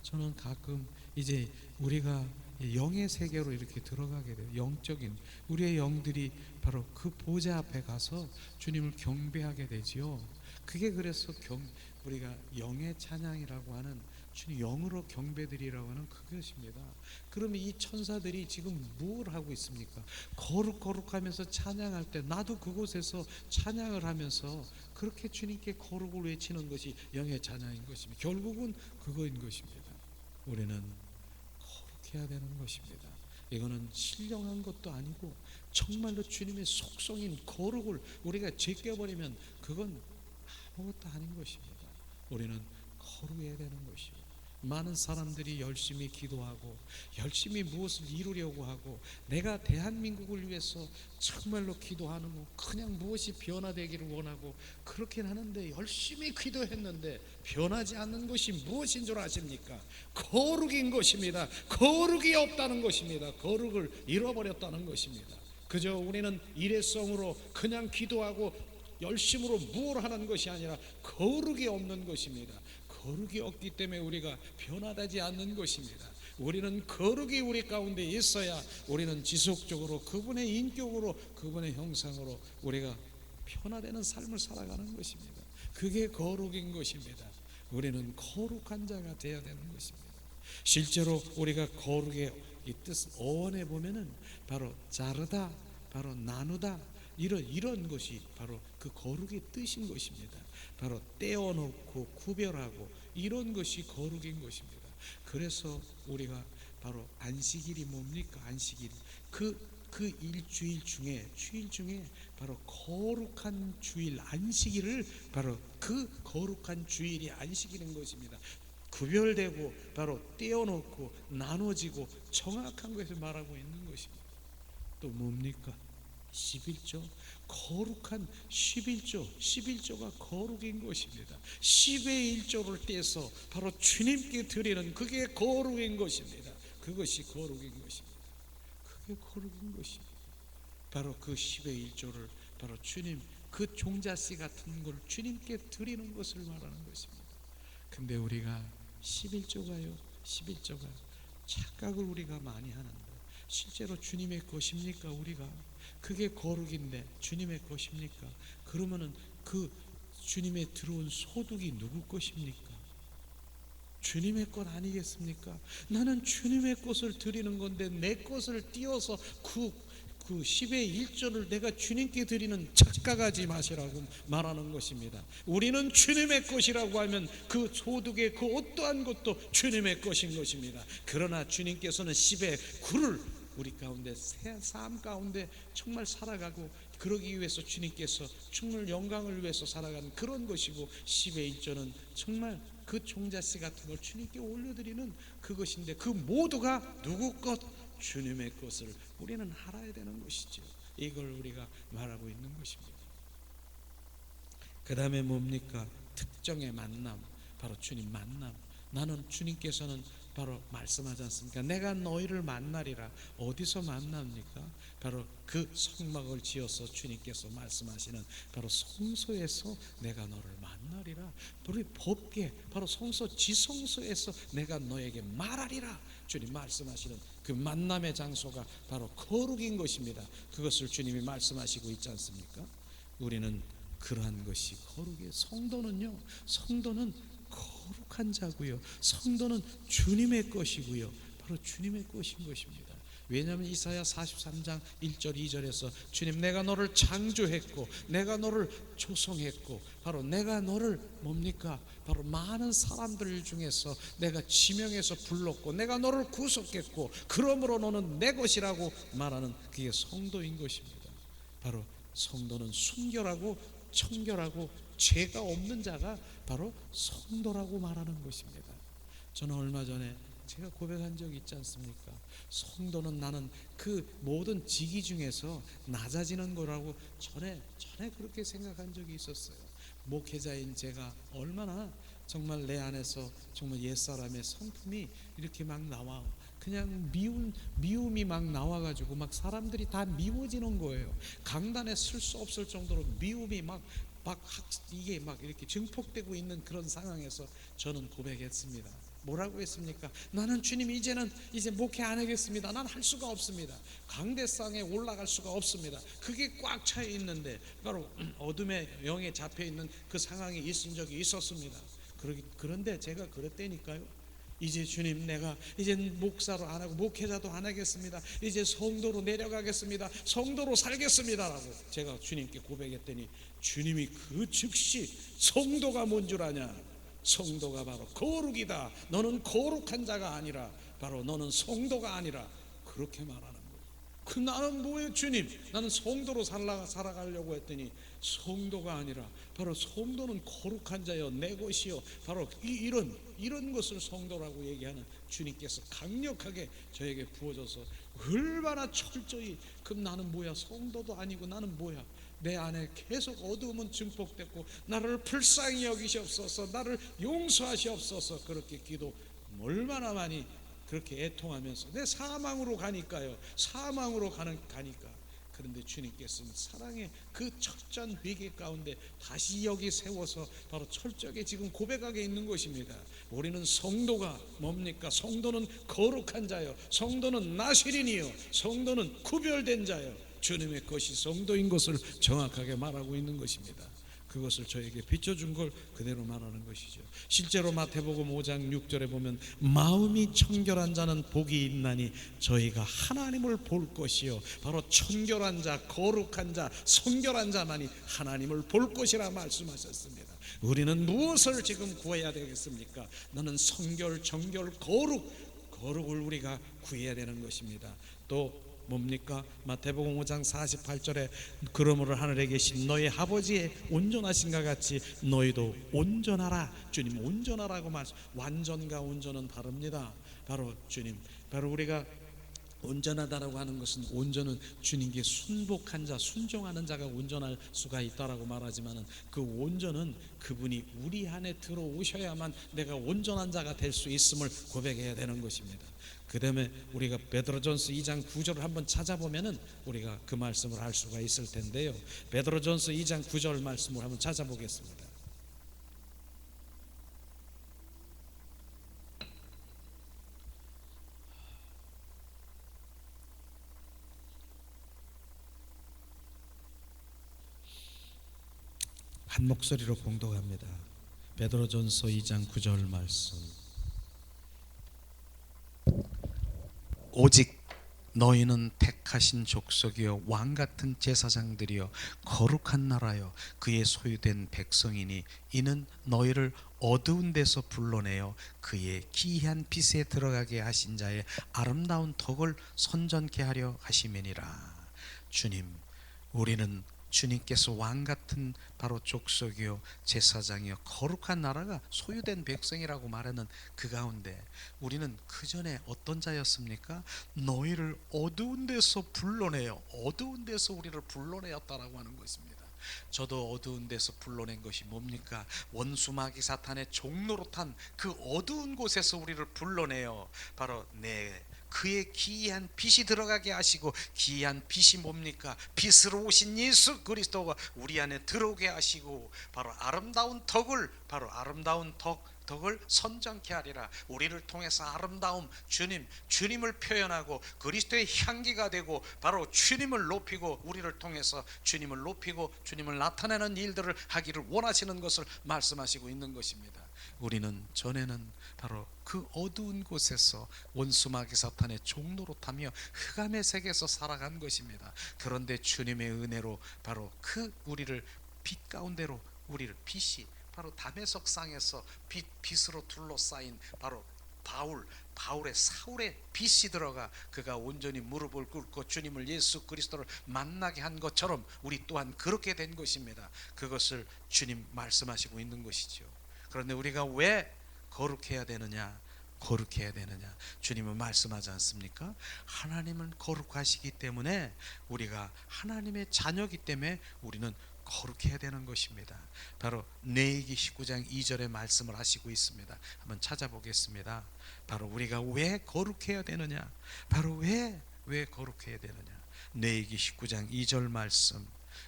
저는 가끔 이제 우리가 영의 세계로 이렇게 들어가게 돼요. 영적인 우리의 영들이 바로 그 보좌 앞에 가서 주님을 경배하게 되지요. 그게 그래서 우리가 영의 찬양이라고 하는 주님 영으로 경배드리라고 하는 그것입니다. 그러면 이 천사들이 지금 뭘 하고 있습니까? 거룩하면서 찬양할 때 나도 그곳에서 찬양을 하면서 그렇게 주님께 거룩을 외치는 것이 영의 찬양인 것입니다. 결국은 그거인 것입니다. 우리는 거룩해야 되는 것입니다. 이거는 신령한 것도 아니고 정말로 주님의 속성인 거룩을 우리가 제껴버리면 그건 아무것도 아닌 것입니다. 우리는 거룩해야 되는 것이요. 많은 사람들이 열심히 기도하고 열심히 무엇을 이루려고 하고 내가 대한민국을 위해서 정말로 기도하는 거 그냥 무엇이 변화되기를 원하고 그렇긴 하는데 열심히 기도했는데 변하지 않는 것이 무엇인 줄 아십니까? 거룩인 것입니다. 거룩이 없다는 것입니다. 거룩을 잃어버렸다는 것입니다. 그저 우리는 일회성으로 그냥 기도하고 열심으로 뭘 하는 것이 아니라 거룩이 없는 것입니다. 거룩이 없기 때문에 우리가 변화되지 않는 것입니다. 우리는 거룩이 우리 가운데 있어야 우리는 지속적으로 그분의 인격으로 그분의 형상으로 우리가 변화되는 삶을 살아가는 것입니다. 그게 거룩인 것입니다. 우리는 거룩한 자가 되어야 되는 것입니다. 실제로 우리가 거룩의 이 뜻 어원에 보면은 바로 자르다, 바로 나누다 이런 것이 바로 그 거룩의 뜻인 것입니다. 바로 떼어놓고 구별하고 이런 것이 거룩인 것입니다. 그래서 우리가 바로 안식일이 뭡니까? 안식일 그 일주일 중에 주일 중에 바로 거룩한 주일 안식일을 바로 그 거룩한 주일이 안식일인 것입니다. 구별되고 바로 떼어놓고 나눠지고 정확한 것을 말하고 있는 것입니다. 또 뭡니까? 11조 거룩한 11조가 거룩인 것입니다. 10의 1조를 떼서 바로 주님께 드리는 그게 거룩인 것입니다. 그것이 거룩인 것입니다. 그게 거룩인 것입니다. 바로 그 10의 1조를 바로 주님 그 종자씨 같은 걸 주님께 드리는 것을 말하는 것입니다. 근데 우리가 11조가요 11조가 착각을 우리가 많이 하는데 실제로 주님의 것입니까? 우리가 그게 거룩인데 주님의 것입니까? 그러면은 그 주님의 들어온 소득이 누구 것입니까? 주님의 것 아니겠습니까? 나는 주님의 것을 드리는 건데 내 것을 띄어서 그 10의 1조를 내가 주님께 드리는 착각하지 마시라고 말하는 것입니다. 우리는 주님의 것이라고 하면 그 소득의 그 어떠한 것도 주님의 것인 것입니다. 그러나 주님께서는 10의 9를 우리 가운데 새 삶 가운데 정말 살아가고 그러기 위해서 주님께서 정말 영광을 위해서 살아가는 그런 것이고 10의 1조는 정말 그 종자씨 같은 걸 주님께 올려드리는 그것인데 그 모두가 누구 것? 주님의 것을 우리는 알아야 되는 것이죠. 이걸 우리가 말하고 있는 것입니다. 그 다음에 뭡니까? 특정의 만남, 바로 주님 만남. 나는 주님께서는 바로 말씀하지 않습니까? 내가 너희를 만나리라. 어디서 만납니까? 바로 그 성막을 지어서 주님께서 말씀하시는 바로 성소에서 내가 너를 만나리라. 우리 법계 바로 성소 지성소에서 내가 너에게 말하리라. 주님 말씀하시는 그 만남의 장소가 바로 거룩인 것입니다. 그것을 주님이 말씀하시고 있지 않습니까? 우리는 그러한 것이 거룩의 성도는 거룩한 자고요. 성도는 주님의 것이고요. 바로 주님의 것인 것입니다. 왜냐하면 이사야 43장 1절 2절에서 주님 내가 너를 창조했고 내가 너를 조성했고 바로 내가 너를 뭡니까? 바로 많은 사람들 중에서 내가 지명해서 불렀고 내가 너를 구속했고 그러므로 너는 내 것이라고 말하는 그게 성도인 것입니다. 바로 성도는 순결하고 청결하고 죄가 없는 자가 바로 성도라고 말하는 것입니다. 저는 얼마 전에 제가 고백한 적이 있지 않습니까? 성도는 나는 그 모든 직위 중에서 낮아지는 거라고 전에 그렇게 생각한 적이 있었어요. 목회자인 제가 얼마나 정말 내 안에서 정말 옛사람의 성품이 이렇게 막 나와 그냥 미움이 막 나와가지고 막 사람들이 다 미워지는 거예요. 강단에 쓸 수 없을 정도로 미움이 이게 막 이렇게 증폭되고 있는 그런 상황에서 저는 고백했습니다. 뭐라고 했습니까? 나는 주님 이제 목회 안 하겠습니다. 난 할 수가 없습니다. 강대상에 올라갈 수가 없습니다. 그게 꽉 차 있는데 바로 어둠의 영에 잡혀 있는 그 상황이 있은 적이 있었습니다. 그런데 제가 그랬다니까요. 이제 주님 내가 이제 목사로 안 하고 목회자도 안 하겠습니다. 이제 성도로 내려가겠습니다. 성도로 살겠습니다라고 제가 주님께 고백했더니 주님이 그 즉시 성도가 뭔 줄 아냐? 성도가 바로 거룩이다. 너는 거룩한 자가 아니라 바로 너는 성도가 아니라 그렇게 말하는 거예요. 나는 뭐예요 주님? 나는 성도로 살아가려고 했더니 성도가 아니라 바로 성도는 거룩한 자여 내 것이요 바로 이런 것을 성도라고 얘기하는 주님께서 강력하게 저에게 부어줘서 얼마나 철저히 그럼 나는 뭐야? 성도도 아니고 나는 뭐야? 내 안에 계속 어두움은 증폭됐고 나를 불쌍히 여기시옵소서 나를 용서하시옵소서 그렇게 기도 얼마나 많이 그렇게 애통하면서 내 사망으로 가니까요. 사망으로 가니까 그런데 주님께서는 사랑의 그 철저한 회개 가운데 다시 여기 세워서 바로 철저하게 지금 고백하게 있는 것입니다. 우리는 성도가 뭡니까? 성도는 거룩한 자요 성도는 나실인이요 성도는 구별된 자요 주님의 것이 성도인 것을 정확하게 말하고 있는 것입니다. 그것을 저에게 비춰준 걸 그대로 말하는 것이죠. 실제로 마태복음 5장 6절에 보면 마음이 청결한 자는 복이 있나니 저희가 하나님을 볼 것이요 바로 청결한 자 거룩한 자 성결한 자만이 하나님을 볼 것이라 말씀하셨습니다. 우리는 무엇을 지금 구해야 되겠습니까? 나는 성결 정결 거룩을 우리가 구해야 되는 것입니다. 또 뭡니까? 마태복음 5장 48절에 그러므로 하늘에 계신 너희 아버지의 온전하신가 같이 너희도 온전하라. 주님 온전하라고 말씀. 완전과 온전은 다릅니다. 바로 주님 바로 우리가 온전하다라고 하는 것은 온전은 주님께 순복한 자 순종하는 자가 온전할 수가 있다라고 말하지만은 그 온전은 그분이 우리 안에 들어오셔야만 내가 온전한 자가 될 수 있음을 고백해야 되는 것입니다. 그 다음에 우리가 베드로전서 2장 9절을 한번 찾아보면은 우리가 그 말씀을 알 수가 있을 텐데요. 베드로전서 2장 9절 말씀을 한번 찾아보겠습니다. 한 목소리로 봉독합니다. 베드로전서 2장 9절 말씀. 오직 너희는 택하신 족속이요 왕 같은 제사장들이요 거룩한 나라요 그의 소유된 백성이니 이는 너희를 어두운 데서 불러내어 그의 기이한 빛에 들어가게 하신 자의 아름다운 덕을 선전케 하려 하심이니라. 주님, 우리는 주님께서 왕 같은 바로 족속이요 제사장이요 거룩한 나라가 소유된 백성이라고 말하는 그 가운데 우리는 그 전에 어떤 자였습니까? 너희를 어두운 데서 불러내요. 어두운 데서 우리를 불러내었다라고 하는 것입니다. 저도 어두운 데서 불러낸 것이 뭡니까? 원수 마귀 사탄의 종노릇한 그 어두운 곳에서 우리를 불러내어 바로 내 그의 기이한 빛이 들어가게 하시고, 기이한 빛이 뭡니까? 빛으로 오신 예수 그리스도가 우리 안에 들어오게 하시고, 바로 아름다운 덕을, 바로 아름다운 덕을 선정케 하리라. 우리를 통해서 아름다움, 주님을 표현하고 그리스도의 향기가 되고, 바로 주님을 높이고, 우리를 통해서 주님을 높이고 주님을 나타내는 일들을 하기를 원하시는 것을 말씀하시고 있는 것입니다. 우리는 전에는 바로 그 어두운 곳에서 원수마귀 사탄의 종로로 타며 흑암의 세계에서 살아간 것입니다. 그런데 주님의 은혜로 바로 그 우리를 빛 가운데로, 우리를 빛이 바로 다메섹 상에서 빛으로 둘러싸인 바로 바울의 사울의 빛이 들어가 그가 온전히 무릎을 꿇고 주님을, 예수 그리스도를 만나게 한 것처럼 우리 또한 그렇게 된 것입니다. 그것을 주님 말씀하시고 있는 것이죠. 그런데 우리가 왜 거룩해야 되느냐? 거룩해야 되느냐? 주님은 말씀하지 않습니까? 하나님은 거룩하시기 때문에, 우리가 하나님의 자녀이기 때문에 우리는 거룩해야 되는 것입니다. 바로 레위기 19장 2절의 말씀을 하시고 있습니다. 한번 찾아보겠습니다. 바로 우리가 왜 거룩해야 되느냐? 바로 왜 거룩해야 되느냐? 레위기 19장 2절 말씀,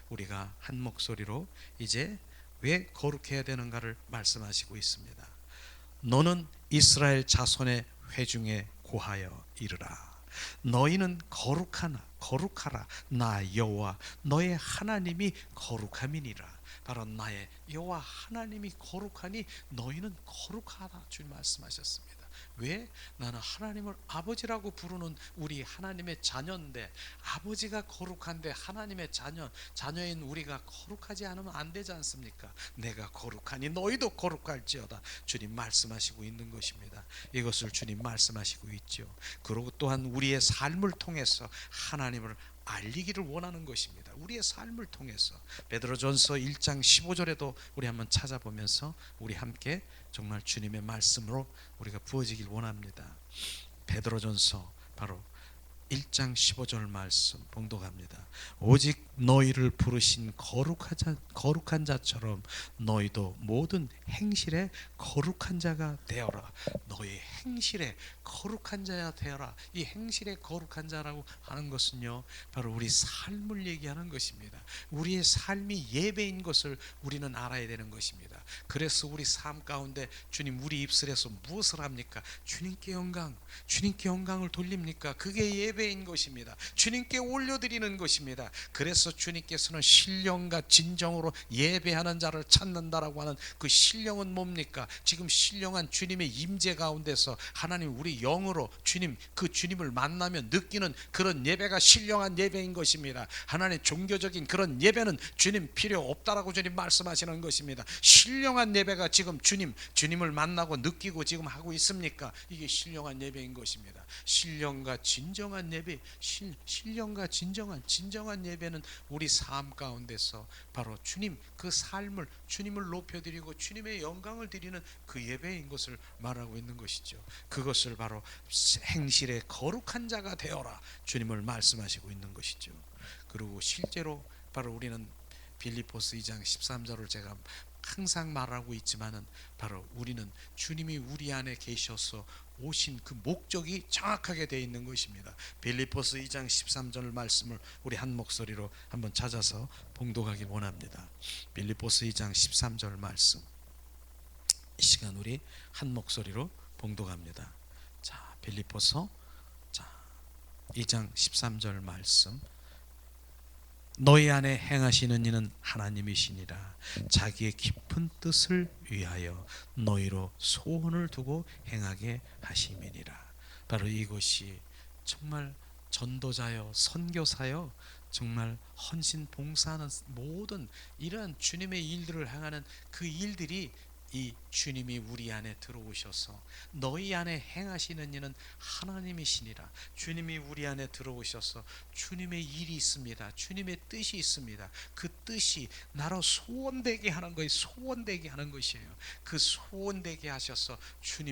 우리가 한 목소리로 이제 왜 거룩해야 되는가를 말씀하시고 있습니다. 너는 이스라엘 자손의 회중에 고하여 이르라. 너희는 거룩하라. 나 여호와 너의 하나님이 거룩함이니라. 바로 나의 여호와 하나님이 거룩하니 너희는 거룩하다, 주님 말씀하셨습니다. 왜? 나는 하나님을 아버지라고 부르는 우리 하나님의 자녀인데, 아버지가 거룩한데 하나님의 자녀인 우리가 거룩하지 않으면 안 되지 않습니까? 내가 거룩하니 너희도 거룩할지어다, 주님 말씀하시고 있는 것입니다. 이것을 주님 말씀하시고 있죠. 그리고 또한 우리의 삶을 통해서 하나님을 알리기를 원하는 것입니다. 우리의 삶을 통해서 베드로전서 1장 15절에도 우리 한번 찾아보면서 우리 함께 정말 주님의 말씀으로 우리가 부어지길 원합니다. 베드로전서 바로 1장 15절 말씀 봉독합니다. 오직 너희를 부르신 거룩한 자처럼 너희도 모든 행실에 거룩한 자가 되어라. 너희 행실에 거룩한 자가 되어라. 이 행실에 거룩한 자라고 하는 것은요, 바로 우리 삶을 얘기하는 것입니다. 우리의 삶이 예배인 것을 우리는 알아야 되는 것입니다. 그래서 우리 삶 가운데 주님, 우리 입술에서 무엇을 합니까? 주님께 영광을 돌립니까? 그게 예배인 것입니다. 주님께 올려드리는 것입니다. 그래서 주님께서는 신령과 진정으로 예배하는 자를 찾는다라고 하는 그 신령은 뭡니까? 지금 신령한 주님의 임재 가운데서 하나님 우리 영으로 주님을 만나면 느끼는 그런 예배가 신령한 예배인 것입니다. 하나님 종교적인 그런 예배는 주님 필요 없다라고 주님 말씀하시는 것입니다. 신령한 예배가 지금 주님을 만나고 느끼고 지금 하고 있습니까? 이게 신령한 예배인 것입니다. 신령과 진정한 예배, 신령과 진정한 예배는 우리 삶 가운데서 바로 그 삶을 주님을 높여드리고 주님의 영광을 드리는 그 예배인 것을 말하고 있는 것이죠. 그것을 바로 행실에 거룩한 자가 되어라, 주님을 말씀하시고 있는 것이죠. 그리고 실제로 바로 우리는 빌립보서 2장 13절을 제가 항상 말하고 있지만은, 바로 우리는 주님이 우리 안에 계셔서 오신 그 목적이 정확하게 되어 있는 것입니다. 빌립보서 2장 13절 말씀을 우리 한 목소리로 한번 찾아서 봉독하기 원합니다. 빌립보서 2장 13절 말씀, 이 시간 우리 한 목소리로 봉독합니다. 자, 빌립보서 2장 13절 말씀, 너희 안에 행하시는 이는 하나님이시니라. 자기의 깊은 뜻을 위하여 너희로 소원을 두고 행하게 하심이니라. 바로 이것이 정말 전도자요, 선교사요, 정말 헌신 봉사하는 모든 이러한 주님의 일들을 행하는 그 일들이, 이 주님이 우리 안에 들어오셔서 너희 안에 행하시는 이는 하나님이시니라. 주님이 우리 안에 들어오셔서 주님의 일이 있습니다. 주님의 뜻이 있습니다. 그 뜻이 나로 소원되게 하는 거예요. 소원되게 하는 것이에요. 그 소원되게 하셔서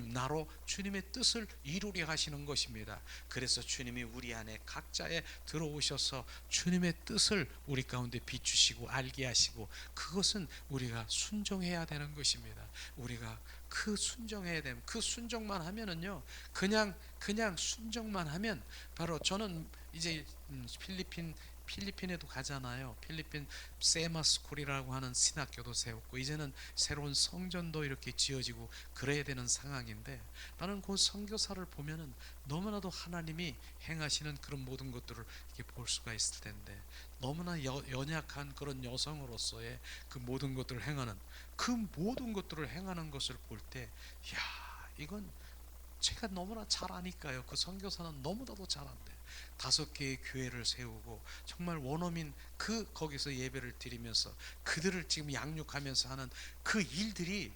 나로 주님의 뜻을 이루려 하시는 것입니다. 그래서 주님이 우리 안에 각자에 들어오셔서 주님의 뜻을 우리 가운데 비추시고 알게 하시고, 그것은 우리가 순종해야 되는 것입니다. 우리가 그 순종해야 됩니다. 그 순종만 하면은요, 그냥 순종만 하면, 바로 저는 이제 필리핀에도 가잖아요. 필리핀 세마스쿨이라고 하는 신학교도 세웠고, 이제는 새로운 성전도 이렇게 지어지고 그래야 되는 상황인데, 나는 그 선교사를 보면은 너무나도 하나님이 행하시는 그런 모든 것들을 이렇게 볼 수가 있을 텐데, 너무나 연약한 그런 여성으로서의 그 모든 것들을 행하는, 그 모든 것들을 행하는 것을 볼 때, 야, 이건 제가 너무나 잘 아니까요. 그 선교사는 너무나도 잘한대. 5개의 교회를 세우고 정말 원어민 거기서 예배를 드리면서 그들을 지금 양육하면서 하는 그 일들이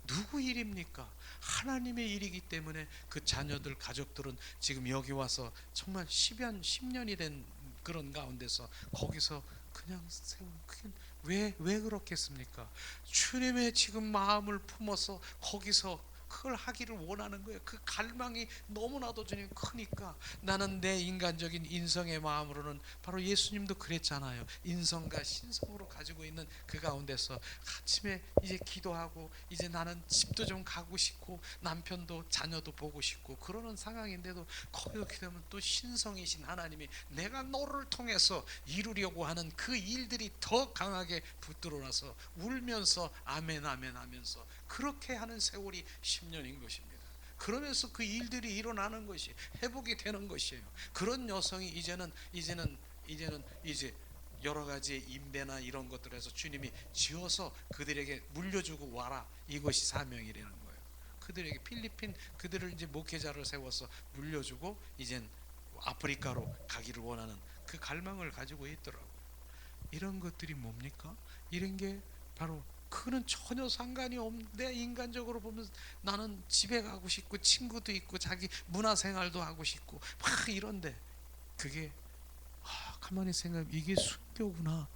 누구 일입니까? 하나님의 일이기 때문에 그 자녀들 가족들은 지금 여기 와서 정말 10년이 된 그런 가운데서 거기서 그냥 세운, 그게 왜 그렇겠습니까? 주님의 지금 마음을 품어서 거기서 그걸 하기를 원하는 거예요. 그 갈망이 너무나도 주님 크니까. 나는 내 인간적인 인성의 마음으로는, 바로 예수님도 그랬잖아요. 인성과 신성으로 가지고 있는 그 가운데서 아침에 이제 기도하고, 이제 나는 집도 좀 가고 싶고 남편도 자녀도 보고 싶고 그러는 상황인데도, 거기서 기도하면 또 신성이신 하나님이 내가 너를 통해서 이루려고 하는 그 일들이 더 강하게 붙들어나서 울면서 아멘 아멘 하면서 그렇게 하는 세월이 10년인 것입니다. 그러면서 그 일들이 일어나는 것이 회복이 되는 것이에요. 그런 여성이 이제는 이제 여러 가지 임대나 이런 것들에서 주님이 지어서 그들에게 물려주고 와라, 이것이 사명이라는 거예요. 그들에게 필리핀 그들을 이제 목회자를 세워서 물려주고 이젠 아프리카로 가기를 원하는 그 갈망을 가지고 있더라고요. 이런 것들이 뭡니까? 이런 게 바로, 그는 전혀 상관이 없는데, 인간적으로 보면 나는 집에 가고 싶고 친구도 있고 자기 문화생활도 하고 싶고 막 이런데, 그게 가만히 생각하면 이게 순교구나.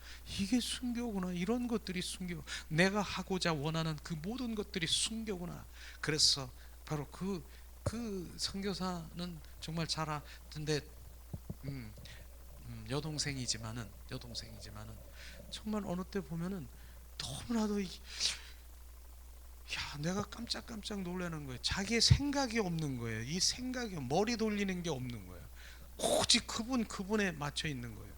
이런 것들이 순교, 내가 하고자 원하는 그 모든 것들이 순교구나. 그래서 바로 그 선교사는 정말 잘하던데, 여동생이지만은 정말 어느 때 보면은 너무나도 내가 깜짝깜짝 놀라는 거예요. 자기의 생각이 없는 거예요. 이 생각이, 머리 돌리는 게 없는 거예요. 오직 그분에 맞춰 있는 거예요.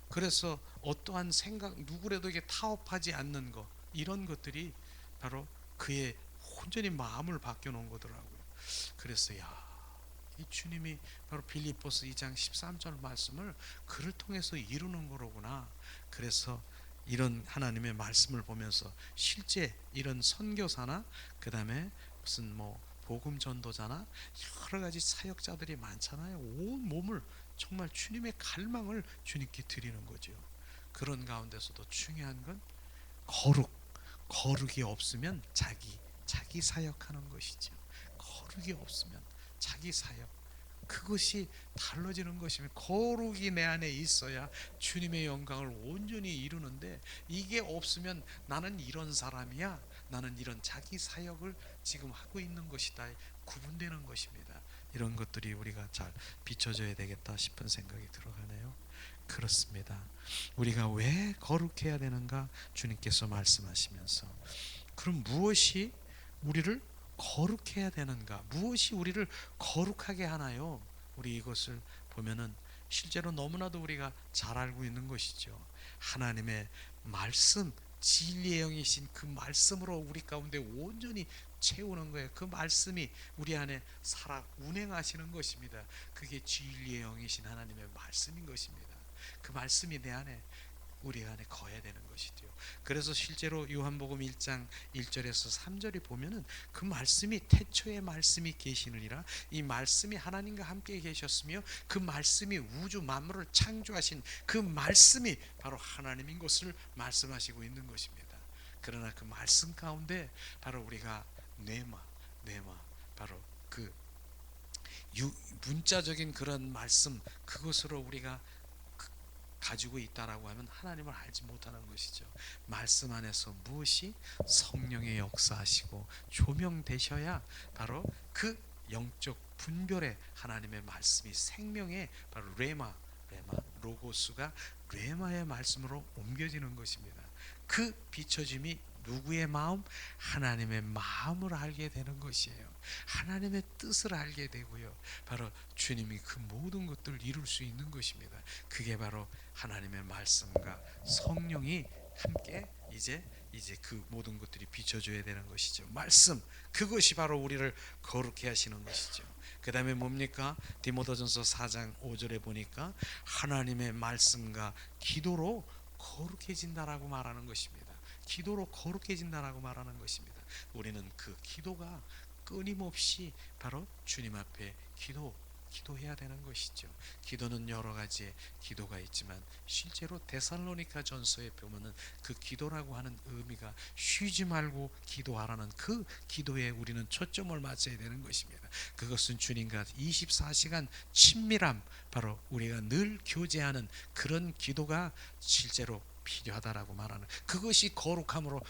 그래서 어떠한 생각, 누구라도 이게 타협하지 않는 거, 이런 것들이 바로 그의 온전히 마음을 바뀌어 놓은 거더라고요. 그래서 이 주님이 바로 빌립보서 2장 13절 말씀을 그를 통해서 이루는 거로구나. 그래서 이런 하나님의 말씀을 보면서 실제 이런 선교사나 그 다음에 무슨 복음 전도자나 여러 가지 사역자들이 많잖아요. 온 몸을 정말 주님의 갈망을 주님께 드리는 거죠. 그런 가운데서도 중요한 건 거룩이 없으면 자기 사역하는 것이죠. 거룩이 없으면 자기 사역, 그것이 달라지는 것이면, 거룩이 내 안에 있어야 주님의 영광을 온전히 이루는데, 이게 없으면 나는 이런 사람이야, 나는 이런 자기 사역을 지금 하고 있는 것이다, 구분되는 것입니다. 이런 것들이 우리가 잘 비춰져야 되겠다 싶은 생각이 들어가네요. 그렇습니다. 우리가 왜 거룩해야 되는가 주님께서 말씀하시면서, 그럼 무엇이 우리를 거룩해야 되는가? 무엇이 우리를 거룩하게 하나요? 우리 이것을 보면은 실제로 너무나도 우리가 잘 알고 있는 것이죠. 하나님의 말씀, 진리의 영이신 그 말씀으로 우리 가운데 온전히 채우는 거예요. 그 말씀이 우리 안에 살아 운행하시는 것입니다. 그게 진리의 영이신 하나님의 말씀인 것입니다. 그 말씀이 내 안에, 우리 안에 거해야 되는 것이죠. 그래서 실제로 요한복음 1장 1절에서 3절이 보면은 그 말씀이 태초에 말씀이 계시느니라, 이 말씀이 하나님과 함께 계셨으며 그 말씀이 우주 만물을 창조하신 그 말씀이 바로 하나님인 것을 말씀하시고 있는 것입니다. 그러나 그 말씀 가운데 바로 우리가 뇌마 바로 그 문자적인 그런 말씀, 그것으로 우리가 가지고 있다라고 하면 하나님을 알지 못하는 것이죠. 말씀 안에서 무엇이 성령의 역사하시고 조명되셔야 바로 그 영적 분별의 하나님의 말씀이 생명의 바로 레마 로고스가 레마의 말씀으로 옮겨지는 것입니다. 그 비춰짐이 누구의 마음? 하나님의 마음을 알게 되는 것이에요. 하나님의 뜻을 알게 되고요. 바로 주님이 그 모든 것들을 이룰 수 있는 것입니다. 그게 바로 하나님의 말씀과 성령이 함께 이제 그 모든 것들이 비춰줘야 되는 것이죠. 말씀, 그것이 바로 우리를 거룩해 하시는 것이죠. 그 다음에 뭡니까? 디모데전서 4장 5절에 보니까 하나님의 말씀과 기도로 거룩해진다라고 말하는 것입니다. 기도로 거룩해진다라고 말하는 것입니다. 우리는 그 기도가 끊임없이 바로 주님 앞에 기도해야 되는 것이죠. 기도는 여러 가지의 기도가 있지만 실제로 데살로니가 전서에 보면은 그 기도라고 하는 의미가 쉬지 말고 기도하라는 그 기도에 우리는 초점을 맞춰야 되는 것입니다. 그것은 주님과 24시간 친밀함, 바로 우리가 늘 교제하는 그런 기도가 실제로 필요하다라고 말하는, 그것이 거룩함으로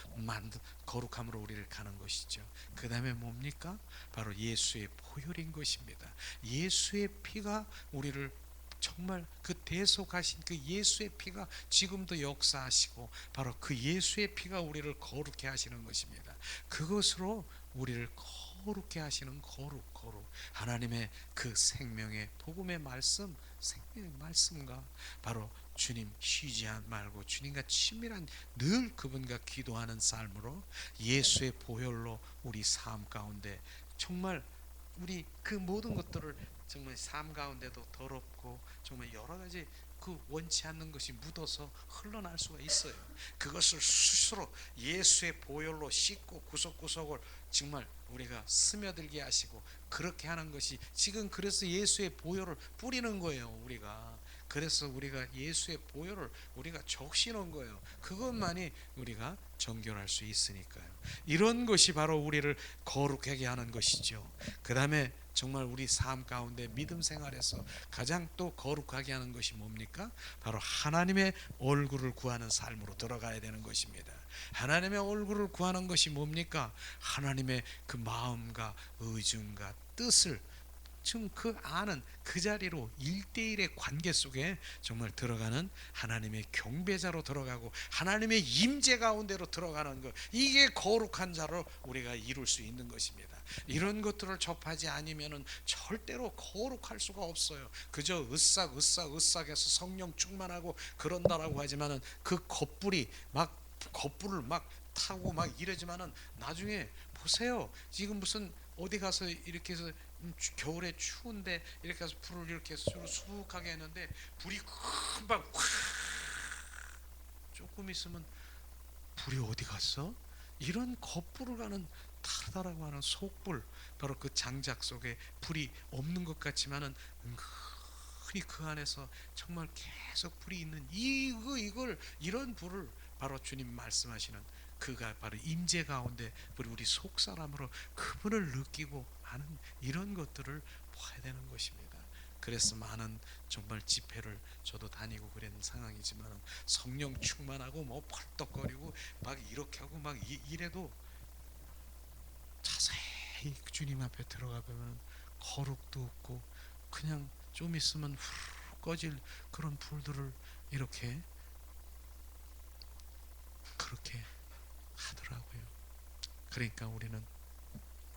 우리를 가는 것이죠. 그 다음에 뭡니까? 바로 예수의 보혈인 것입니다. 예수의 피가 우리를 정말 그 대속하신 그 예수의 피가 지금도 역사하시고 바로 그 예수의 피가 우리를 거룩해 하시는 것입니다. 그것으로 우리를 거룩해 하시는 거룩 하나님의 그 생명의 복음의 말씀, 생명의 말씀과 바로 주님 쉬지 말고 주님과 친밀한 늘 그분과 기도하는 삶으로 예수의 보혈로 우리 삶 가운데 정말 우리 그 모든 것들을 정말 삶 가운데도 더럽고 정말 여러 가지 그 원치 않는 것이 묻어서 흘러날 수가 있어요. 그것을 스스로 예수의 보혈로 씻고 구석구석을 정말 우리가 스며들게 하시고 그렇게 하는 것이 지금, 그래서 예수의 보혈을 뿌리는 거예요. 그래서 우리가 예수의 보혈을 우리가 적시는 거예요. 그것만이 우리가 정결할 수 있으니까요. 이런 것이 바로 우리를 거룩하게 하는 것이죠. 그 다음에 정말 우리 삶 가운데 믿음 생활에서 가장 또 거룩하게 하는 것이 뭡니까? 바로 하나님의 얼굴을 구하는 삶으로 들어가야 되는 것입니다. 하나님의 얼굴을 구하는 것이 뭡니까? 하나님의 그 마음과 의중과 뜻을 지금 그 아는 그 자리로 1대1의 관계 속에 정말 들어가는 하나님의 경배자로 들어가고 하나님의 임재 가운데로 들어가는 것, 이게 거룩한 자로 우리가 이룰 수 있는 것입니다. 이런 것들을 접하지 않으면은 절대로 거룩할 수가 없어요. 그저 으싹해서 성령 충만하고 그런다라고 하지만은 그 겉불을 막 타고 막 이러지만은 나중에 보세요. 지금 무슨 어디 가서 이렇게 해서 겨울에 추운데 이렇게 해서 불을 이렇게 수북하게 했는데 불이 금방 확 조금 있으면 불이 어디 갔어? 이런 겉불을 가는 다르다라고 하는 속불, 바로 그 장작 속에 불이 없는 것 같지만은 은근히 그 안에서 정말 계속 불이 있는 이런 불을 바로 주님 말씀하시는 그가 바로 임재 가운데 우리 속 사람으로 그분을 느끼고 하는 이런 것들을 봐야 되는 것입니다. 그래서 많은 정말 집회를 저도 다니고 그런 상황이지만 성령 충만하고 뭐 펄떡거리고 막 이렇게 하고 막 이래도 자세히 주님 앞에 들어가 보면 거룩도 없고 그냥 좀 있으면 후 꺼질 그런 불들을 이렇게 그렇게 하더라고요. 그러니까 우리는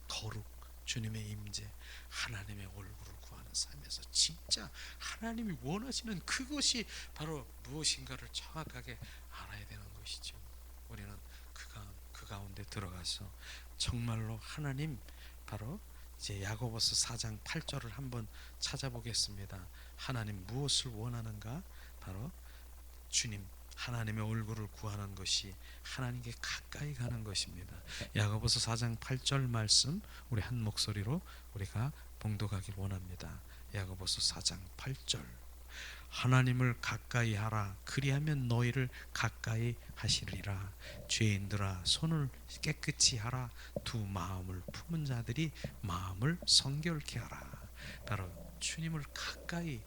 거룩, 주님의 임재, 하나님의 얼굴을 구하는 삶에서 진짜 하나님이 원하시는 그것이 바로 무엇인가를 정확하게 알아야 되는 것이죠. 우리는 그 가운데 들어가서 정말로 하나님, 바로 이제 야고보서 4장 8절을 한번 찾아보겠습니다. 하나님 무엇을 원하는가? 바로 주님 하나님의 얼굴을 구하는 것이 하나님께 가까이 가는 것입니다. 야고보서 4장 8절 말씀 우리 한 목소리로 우리가 봉독하길 원합니다. 야고보서 4장 8절. 하나님을 가까이 하라. 그리하면 너희를 가까이 하시리라. 죄인들아 손을 깨끗이 하라. 두 마음을 품은 자들이 마음을 성결케 하라. 바로 주님을 가까이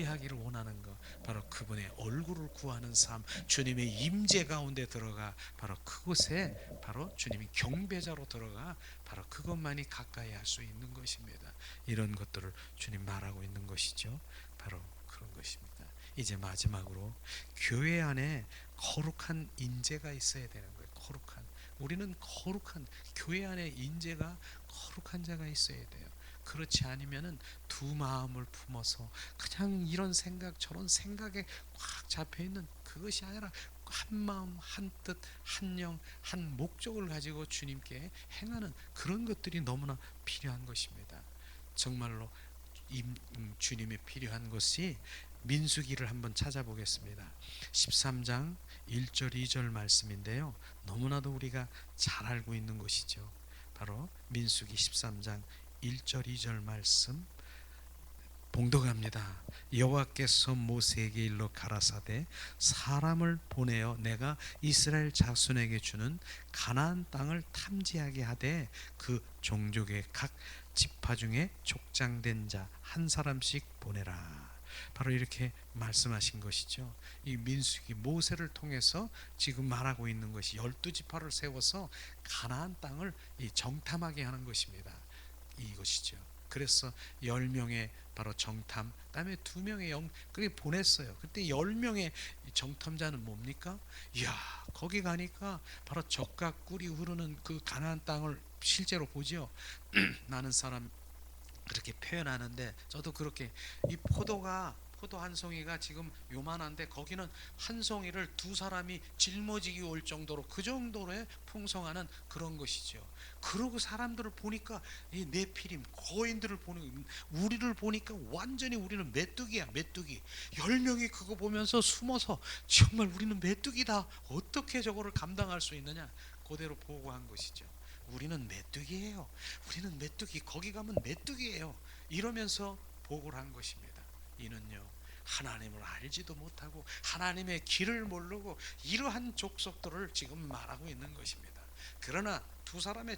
하기를 원하는 것, 바로 그분의 얼굴을 구하는 삶, 주님의 임재 가운데 들어가 바로 그곳에 바로 주님이 경배자로 들어가 바로 그것만이 가까이 할 수 있는 것입니다. 이런 것들을 주님 말하고 있는 것이죠. 바로 그런 것입니다. 이제 마지막으로 교회 안에 거룩한 임재가 있어야 되는 거예요. 거룩한, 우리는 거룩한, 교회 안에 인재가 거룩한 자가 있어야 돼요. 그렇지 않으면은 두 마음을 품어서 그냥 이런 생각 저런 생각에 꽉 잡혀 있는 그것이 아니라 한 마음 한 뜻 한 영 한 목적을 가지고 주님께 행하는 그런 것들이 너무나 필요한 것입니다. 정말로 주님이 필요한 것이 민수기를 한번 찾아보겠습니다. 13장 1절 2절 말씀인데요, 너무나도 우리가 잘 알고 있는 것이죠. 바로 민수기 13장 1절 2절 말씀 봉독합니다. 여호와께서 모세에게 일러 가라사대 사람을 보내어 내가 이스라엘 자손에게 주는 가나안 땅을 탐지하게 하되 그 종족의 각 지파 중에 족장된 자 한 사람씩 보내라. 바로 이렇게 말씀하신 것이죠. 이 민수기 모세를 통해서 지금 말하고 있는 것이 12지파를 세워서 가나안 땅을 정탐하게 하는 것입니다. 이것이죠. 그래서 10명의 바로 정탐, 그다음에 2명의 그렇게 보냈어요. 그때 10명의 정탐자는 뭡니까? 이야, 거기 가니까 바로 젖과 꿀이 흐르는 그 가나안 땅을 실제로 보죠. 나는 사람 그렇게 표현하는데, 저도 그렇게 이 포도 한 송이가 지금 요만한데 거기는 한 송이를 두 사람이 짊어지기 올 정도로 그 정도로의 풍성하는 그런 것이죠. 그러고 사람들을 보니까 이 네피림 거인들을 보는 우리를 보니까 완전히 우리는 메뚜기야, 메뚜기. 10명이 그거 보면서 숨어서 정말 우리는 메뚜기다, 어떻게 저거를 감당할 수 있느냐, 그대로 보고한 것이죠. 우리는 메뚜기예요. 우리는 메뚜기, 거기 가면 메뚜기예요. 이러면서 보고를 한 것입니다. 이는요, 하나님을 알지도 못하고 하나님의 길을 모르고 이러한 족속들을 지금 말하고 있는 것입니다. 그러나 두 사람의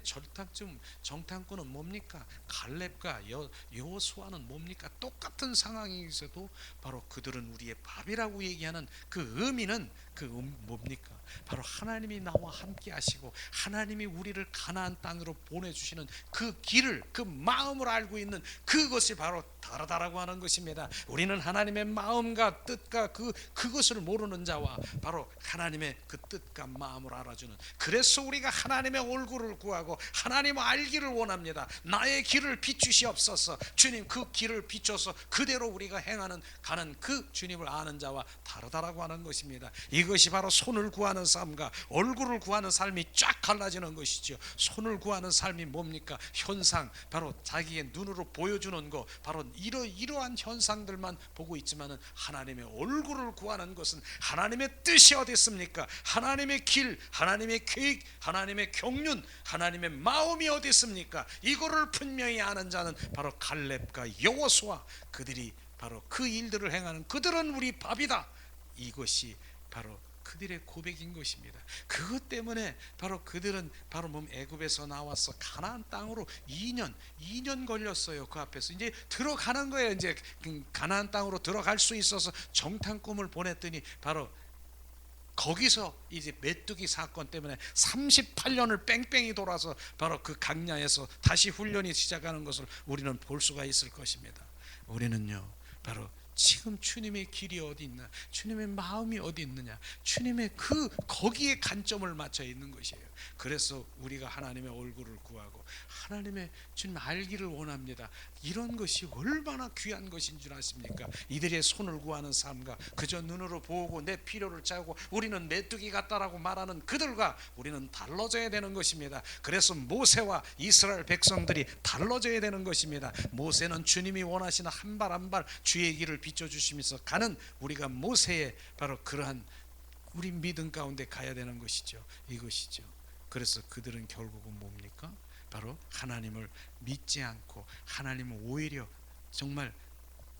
정탐꾼은 뭡니까? 갈렙과 여호수아는 뭡니까? 똑같은 상황에서도 바로 그들은 우리의 밥이라고 얘기하는 그 의미는 뭡니까? 바로 하나님이 나와 함께 하시고 하나님이 우리를 가나안 땅으로 보내주시는 그 길을, 그 마음을 알고 있는 그것이 바로 다르다라고 하는 것입니다. 우리는 하나님의 마음과 뜻과 그것을 모르는 자와 바로 하나님의 그 뜻과 마음을 알아주는, 그래서 우리가 하나님의 얼굴을 구하고 하나님을 알기를 원합니다. 나의 길을 비추시옵소서. 주님, 그 길을 비춰서 그대로 우리가 가는 그 주님을 아는 자와 다르다라고 하는 것입니다. 이것이 바로 손을 구하는 삶과 얼굴을 구하는 삶이 쫙 갈라지는 것이죠. 손을 구하는 삶이 뭡니까? 현상, 바로 자기의 눈으로 보여주는 거, 바로 이러한 현상들만 보고 있지만은 하나님의 얼굴을 구하는 것은 하나님의 뜻이 어디 있습니까? 하나님의 길, 하나님의 계획, 하나님의 경륜, 하나님의 마음이 어디 있습니까? 이거를 분명히 아는 자는 바로 갈렙과 여호수아, 그들이 바로 그 일들을 행하는, 그들은 우리 밥이다. 이것이 바로 그들의 고백인 것입니다. 그것 때문에 바로 그들은 바로 애굽에서 나와서 가나안 땅으로 2년 걸렸어요. 그 앞에서 이제 들어가는 거예요. 이제 가나안 땅으로 들어갈 수 있어서 정탐꾼을 보냈더니 바로 거기서 이제 메뚜기 사건 때문에 38년을 뺑뺑이 돌아서 바로 그 강야에서 다시 훈련이 시작하는 것을 우리는 볼 수가 있을 것입니다. 우리는요, 바로 지금 주님의 길이 어디 있나, 주님의 마음이 어디 있느냐, 주님의 거기에 관점을 맞춰 있는 것이에요. 그래서 우리가 하나님의 얼굴을 구하고 하나님의 주님 알기를 원합니다. 이런 것이 얼마나 귀한 것인 줄 아십니까? 이들의 손을 구하는 삶과 그저 눈으로 보고 내 필요를 짜고 우리는 메뚜기 같다라고 말하는 그들과 우리는 달라져야 되는 것입니다. 그래서 모세와 이스라엘 백성들이 달라져야 되는 것입니다. 모세는 주님이 원하시는 한 발 한 발 주의 길을 비춰주시면서 가는 우리가 모세의 바로 그러한 우리 믿음 가운데 가야 되는 것이죠. 이것이죠. 그래서 그들은 결국은 뭡니까? 바로 하나님을 믿지 않고 하나님을 오히려 정말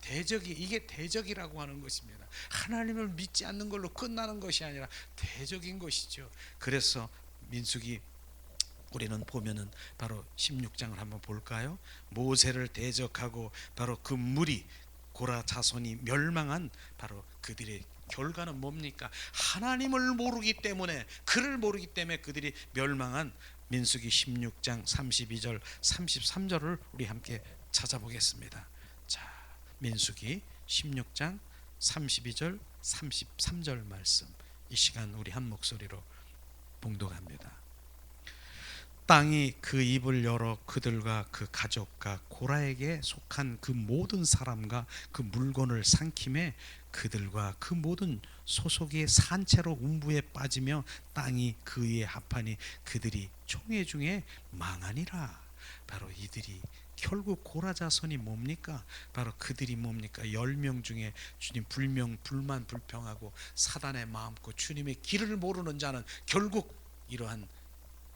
이게 대적이라고 하는 것입니다. 하나님을 믿지 않는 걸로 끝나는 것이 아니라 대적인 것이죠. 그래서 민수기 우리는 보면은 바로 16장을 한번 볼까요? 모세를 대적하고 바로 그 무리 고라 자손이 멸망한 바로 그들의 결과는 뭡니까? 하나님을 모르기 때문에, 그를 모르기 때문에 그들이 멸망한 민수기 16장 32절 33절을 우리 함께 찾아보겠습니다. 자, 민수기 16장 32절 33절 말씀, 이 시간 우리 한 목소리로 봉독합니다. 땅이 그 입을 열어 그들과 그 가족과 고라에게 속한 그 모든 사람과 그 물건을 삼킴에 그들과 그 모든 소속이 산채로 음부에 빠지며 땅이 그 위에 합하니 그들이 총회 중에 망하니라. 바로 이들이 결국 고라 자손이 뭡니까? 바로 그들이 뭡니까? 10명 중에 주님 불만 불평하고 사단의 마음고 주님의 길을 모르는 자는 결국 이러한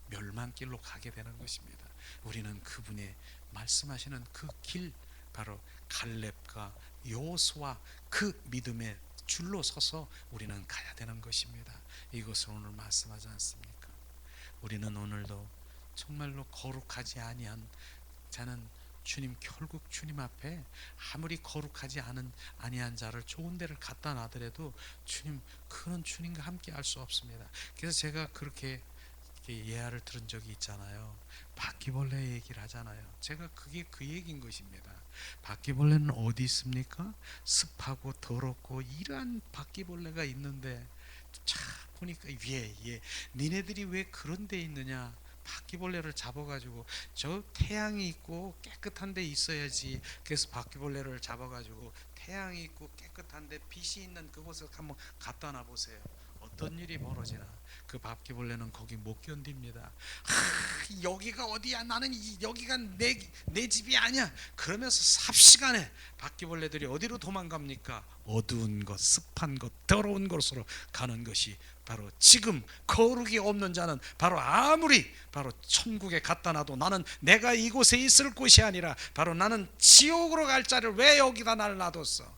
멸망길로 가게 되는 것입니다. 우리는 그분의 말씀하시는 그 길, 바로 갈렙과 여호수아 그 믿음의 줄로 서서 우리는 가야 되는 것입니다. 이것을 오늘 말씀하지 않습니까? 우리는 오늘도 정말로 거룩하지 아니한 자는 주님, 결국 주님 앞에 아무리 거룩하지 아니한 자를 좋은 데를 갖다 놔더라도 주님, 그런 주님과 함께 할 수 없습니다. 그래서 제가 그렇게 예화를 들은 적이 있잖아요. 바퀴벌레 얘기를 하잖아요. 제가 그게 그 얘기인 것입니다. 바퀴벌레는 어디 있습니까? 습하고 더럽고 이러한 바퀴벌레가 있는데 참 보니까 니네들이 왜 그런 데 있느냐? 바퀴벌레를 잡아가지고 저 태양이 있고 깨끗한 데 있어야지. 그래서 바퀴벌레를 잡아가지고 태양이 있고 깨끗한 데 빛이 있는 그곳에 한번 갖다 놔 보세요. 어떤 일이 벌어지나. 그 바퀴벌레는 거기 못 견딥니다. 여기가 어디야? 나는 여기가 내 집이 아니야. 그러면서 삽시간에 바퀴벌레들이 어디로 도망갑니까? 어두운 것, 습한 것, 더러운 곳으로 가는 것이 바로 지금 거룩이 없는 자는 바로 아무리 바로 천국에 갖다 놔도 나는 내가 이곳에 있을 곳이 아니라 바로 나는 지옥으로 갈 자를 왜 여기다 날 놔뒀어?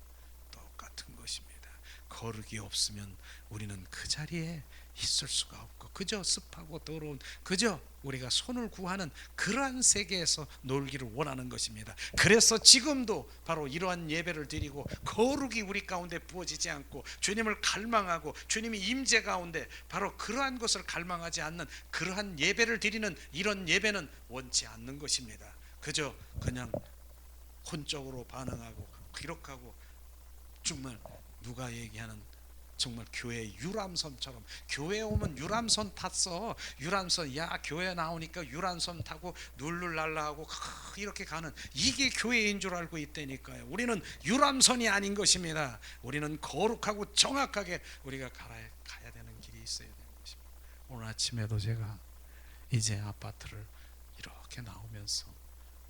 똑같은 것입니다. 거룩이 없으면 우리는 그 자리에 있을 수가 없고 그저 습하고 더러운 그저 우리가 손을 구하는 그러한 세계에서 놀기를 원하는 것입니다. 그래서 지금도 바로 이러한 예배를 드리고 거룩이 우리 가운데 부어지지 않고 주님을 갈망하고 주님이 임재 가운데 바로 그러한 것을 갈망하지 않는 그러한 예배를 드리는 이런 예배는 원치 않는 것입니다. 그저 그냥 혼적으로 반응하고 기록하고 정말 누가 얘기하는 정말 교회 유람선처럼 교회 오면 유람선 탔어. 유람선 교회 나오니까 유람선 타고 룰루랄라하고 이렇게 가는 이게 교회인 줄 알고 있다니까요. 우리는 유람선이 아닌 것입니다. 우리는 거룩하고 정확하게 우리가 가야 되는 길이 있어야 되는 것입니다. 오늘 아침에도 제가 이제 아파트를 이렇게 나오면서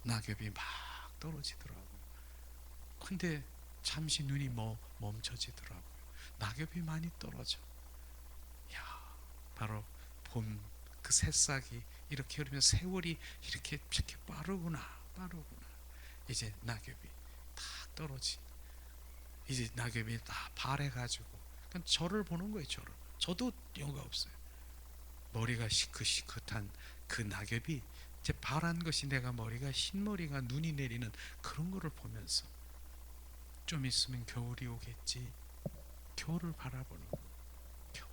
낙엽이 막 떨어지더라고요. 근데 잠시 눈이 멈춰지더라고요. 낙엽이 많이 떨어져. 바로 봄 그 새싹이 이렇게 흐르면 세월이 이렇게 빠르구나. 이제 낙엽이 다 떨어지. 이제 낙엽이 다 바래가지고 저를 보는 거예요. 저도 영가 없어요. 머리가 시크시크한 그 낙엽이 이제 바란 것이 내가 머리가 흰머리가 눈이 내리는 그런 거를 보면서 좀 있으면 겨울이 오겠지. 겨울을 바라보는 거예요. 겨울.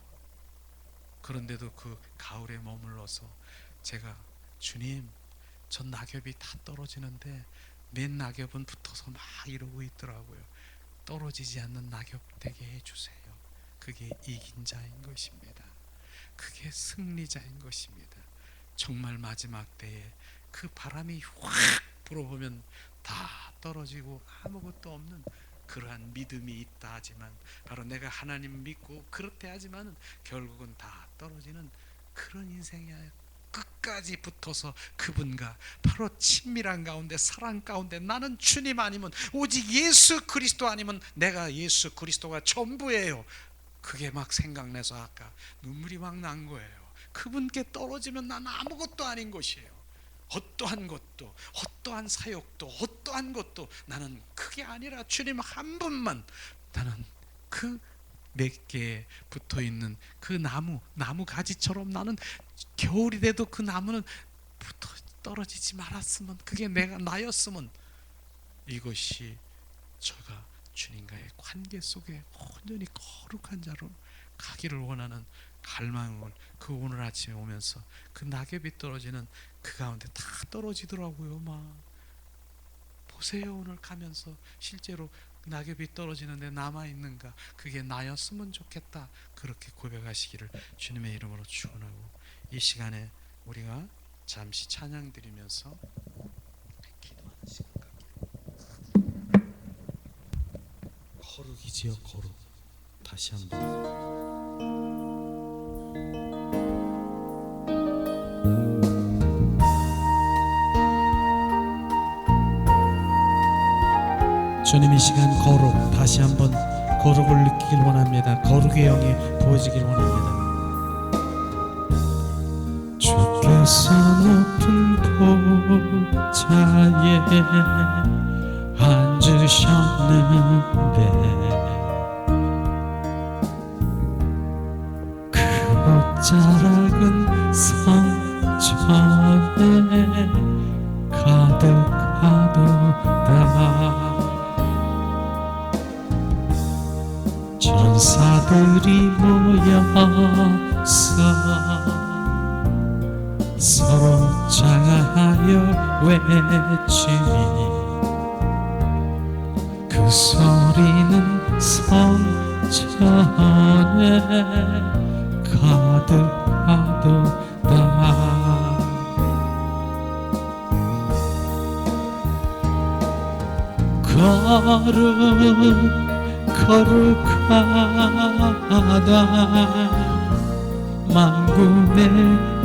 그런데도 그 가을에 머물러서 제가 주님, 전 낙엽이 다 떨어지는데 맨 낙엽은 붙어서 막 이러고 있더라고요. 떨어지지 않는 낙엽 되게 해주세요. 그게 이긴 자인 것입니다. 그게 승리자인 것입니다. 정말 마지막 때에 그 바람이 확 불어보면 다 떨어지고 아무것도 없는 그러한 믿음이 있다 하지만 바로 내가 하나님 믿고 그렇게 하지만 결국은 다 떨어지는 그런 인생이야. 끝까지 붙어서 그분과 바로 친밀한 가운데 사랑 가운데 나는 주님 아니면 오직 예수 그리스도 아니면 내가 예수 그리스도가 전부예요. 그게 막 생각나서 아까 눈물이 막 난 거예요. 그분께 떨어지면 나는 아무것도 아닌 것이에요. 어떠한 것도 어떠한 사역도 어떠한 것도 나는 그게 아니라 주님 한 분만 나는 그 몇 개에 붙어있는 그 나무 가지처럼 나는 겨울이 돼도 그 나무는 떨어지지 말았으면 그게 나였으면 이것이 저가 주님과의 관계 속에 온전히 거룩한 자로 가기를 원하는 갈망을 그 오늘 아침에 오면서 그 낙엽이 떨어지는 그 가운데 다 떨어지더라고요. 막 보세요. 오늘 가면서 실제로 낙엽이 떨어지는데 남아있는가? 그게 나였으면 좋겠다. 그렇게 고백하시기를 주님의 이름으로 축원하고, 이 시간에 우리가 잠시 찬양 드리면서 기도하는 시간 갖기를. 거룩이지요, 거룩. 다시 한번. 주님, 이 시간 거룩, 다시 한번 거룩을 느끼길 원합니다. 거룩의 영이 부어지길 원합니다. 주께서 높은 보좌에 앉으셨는데 그 옷자락은 성전에 가득하도다. 천사들이 모여서 서로 장하여 외치니 그 소리는 성전에 가득하도다. 거룩하다 만군의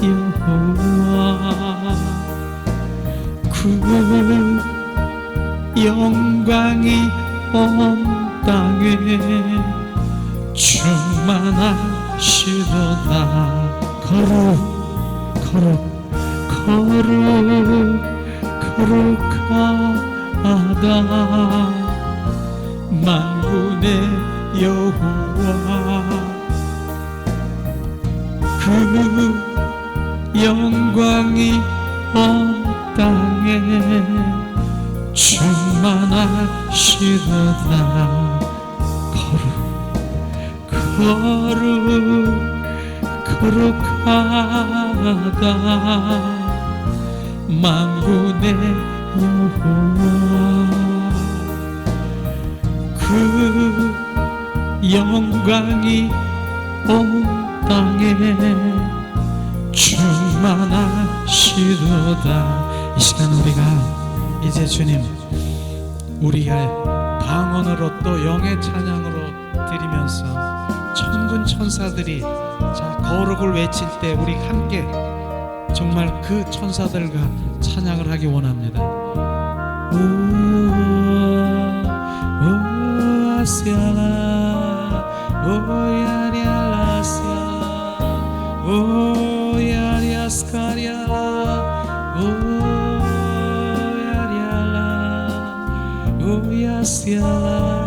여호와, 그 영광이 온 땅에 충만하시도다. 거룩하다 만군의 여호와, 그 영광이 온 땅에 충만하시도다. 거룩하다 만군의 여호와, 그 영광이 온 땅에 충만하시도다. 이 시간 우리가 이제 주님, 우리의 방언으로 또 영의 찬양으로 드리면서 천군 천사들이 자 거룩을 외칠 때 우리 함께 정말 그 천사들과 찬양을 하기 원합니다. 오아시아라 오야리알라시아 오야리아스카리아 오야리알라 오야시아라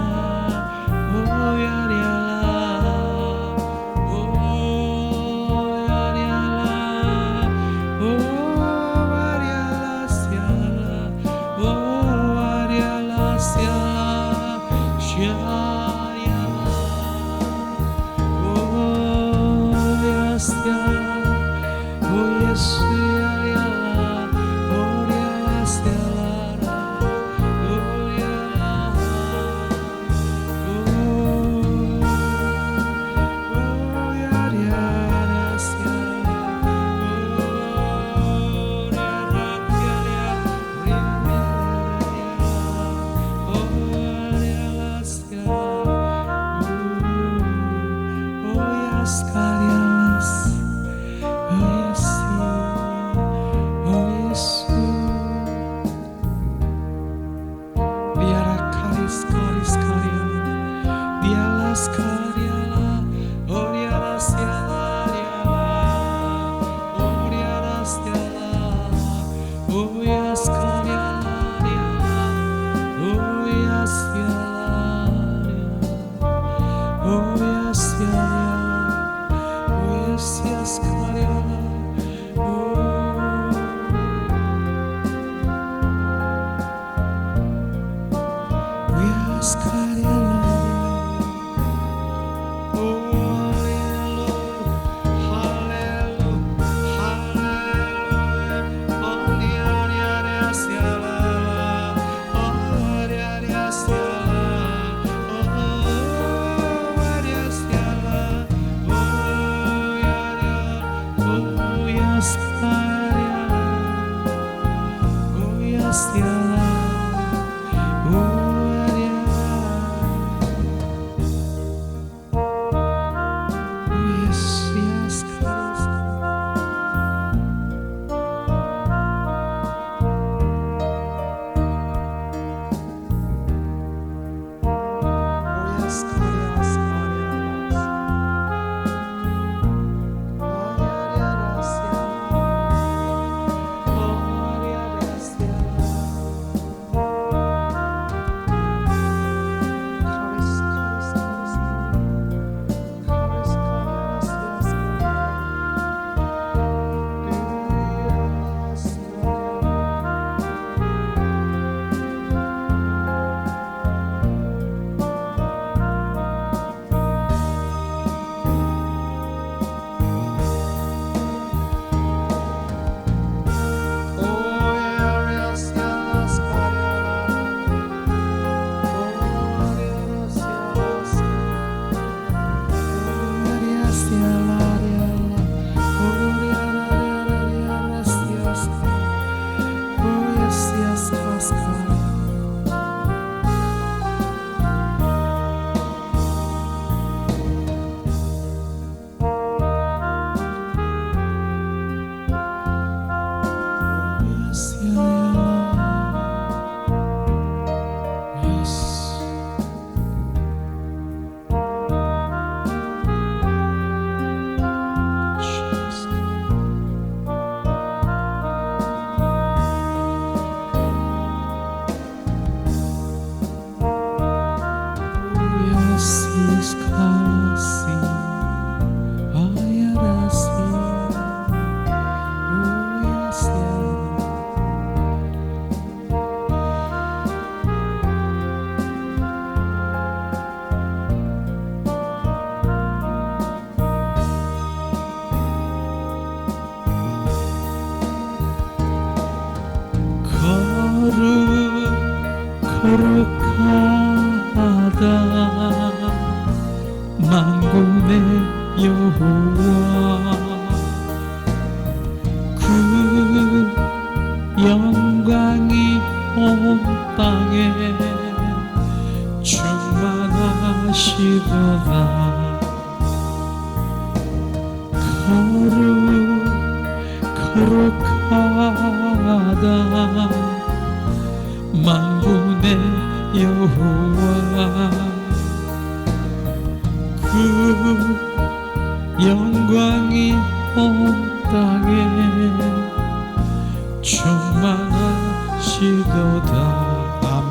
거룩하다 만군의 여호와 그 영광이 온 땅에 충만하시도다 거룩하다 만군의 여호와 그 영광이 온 땅에 충만하시도다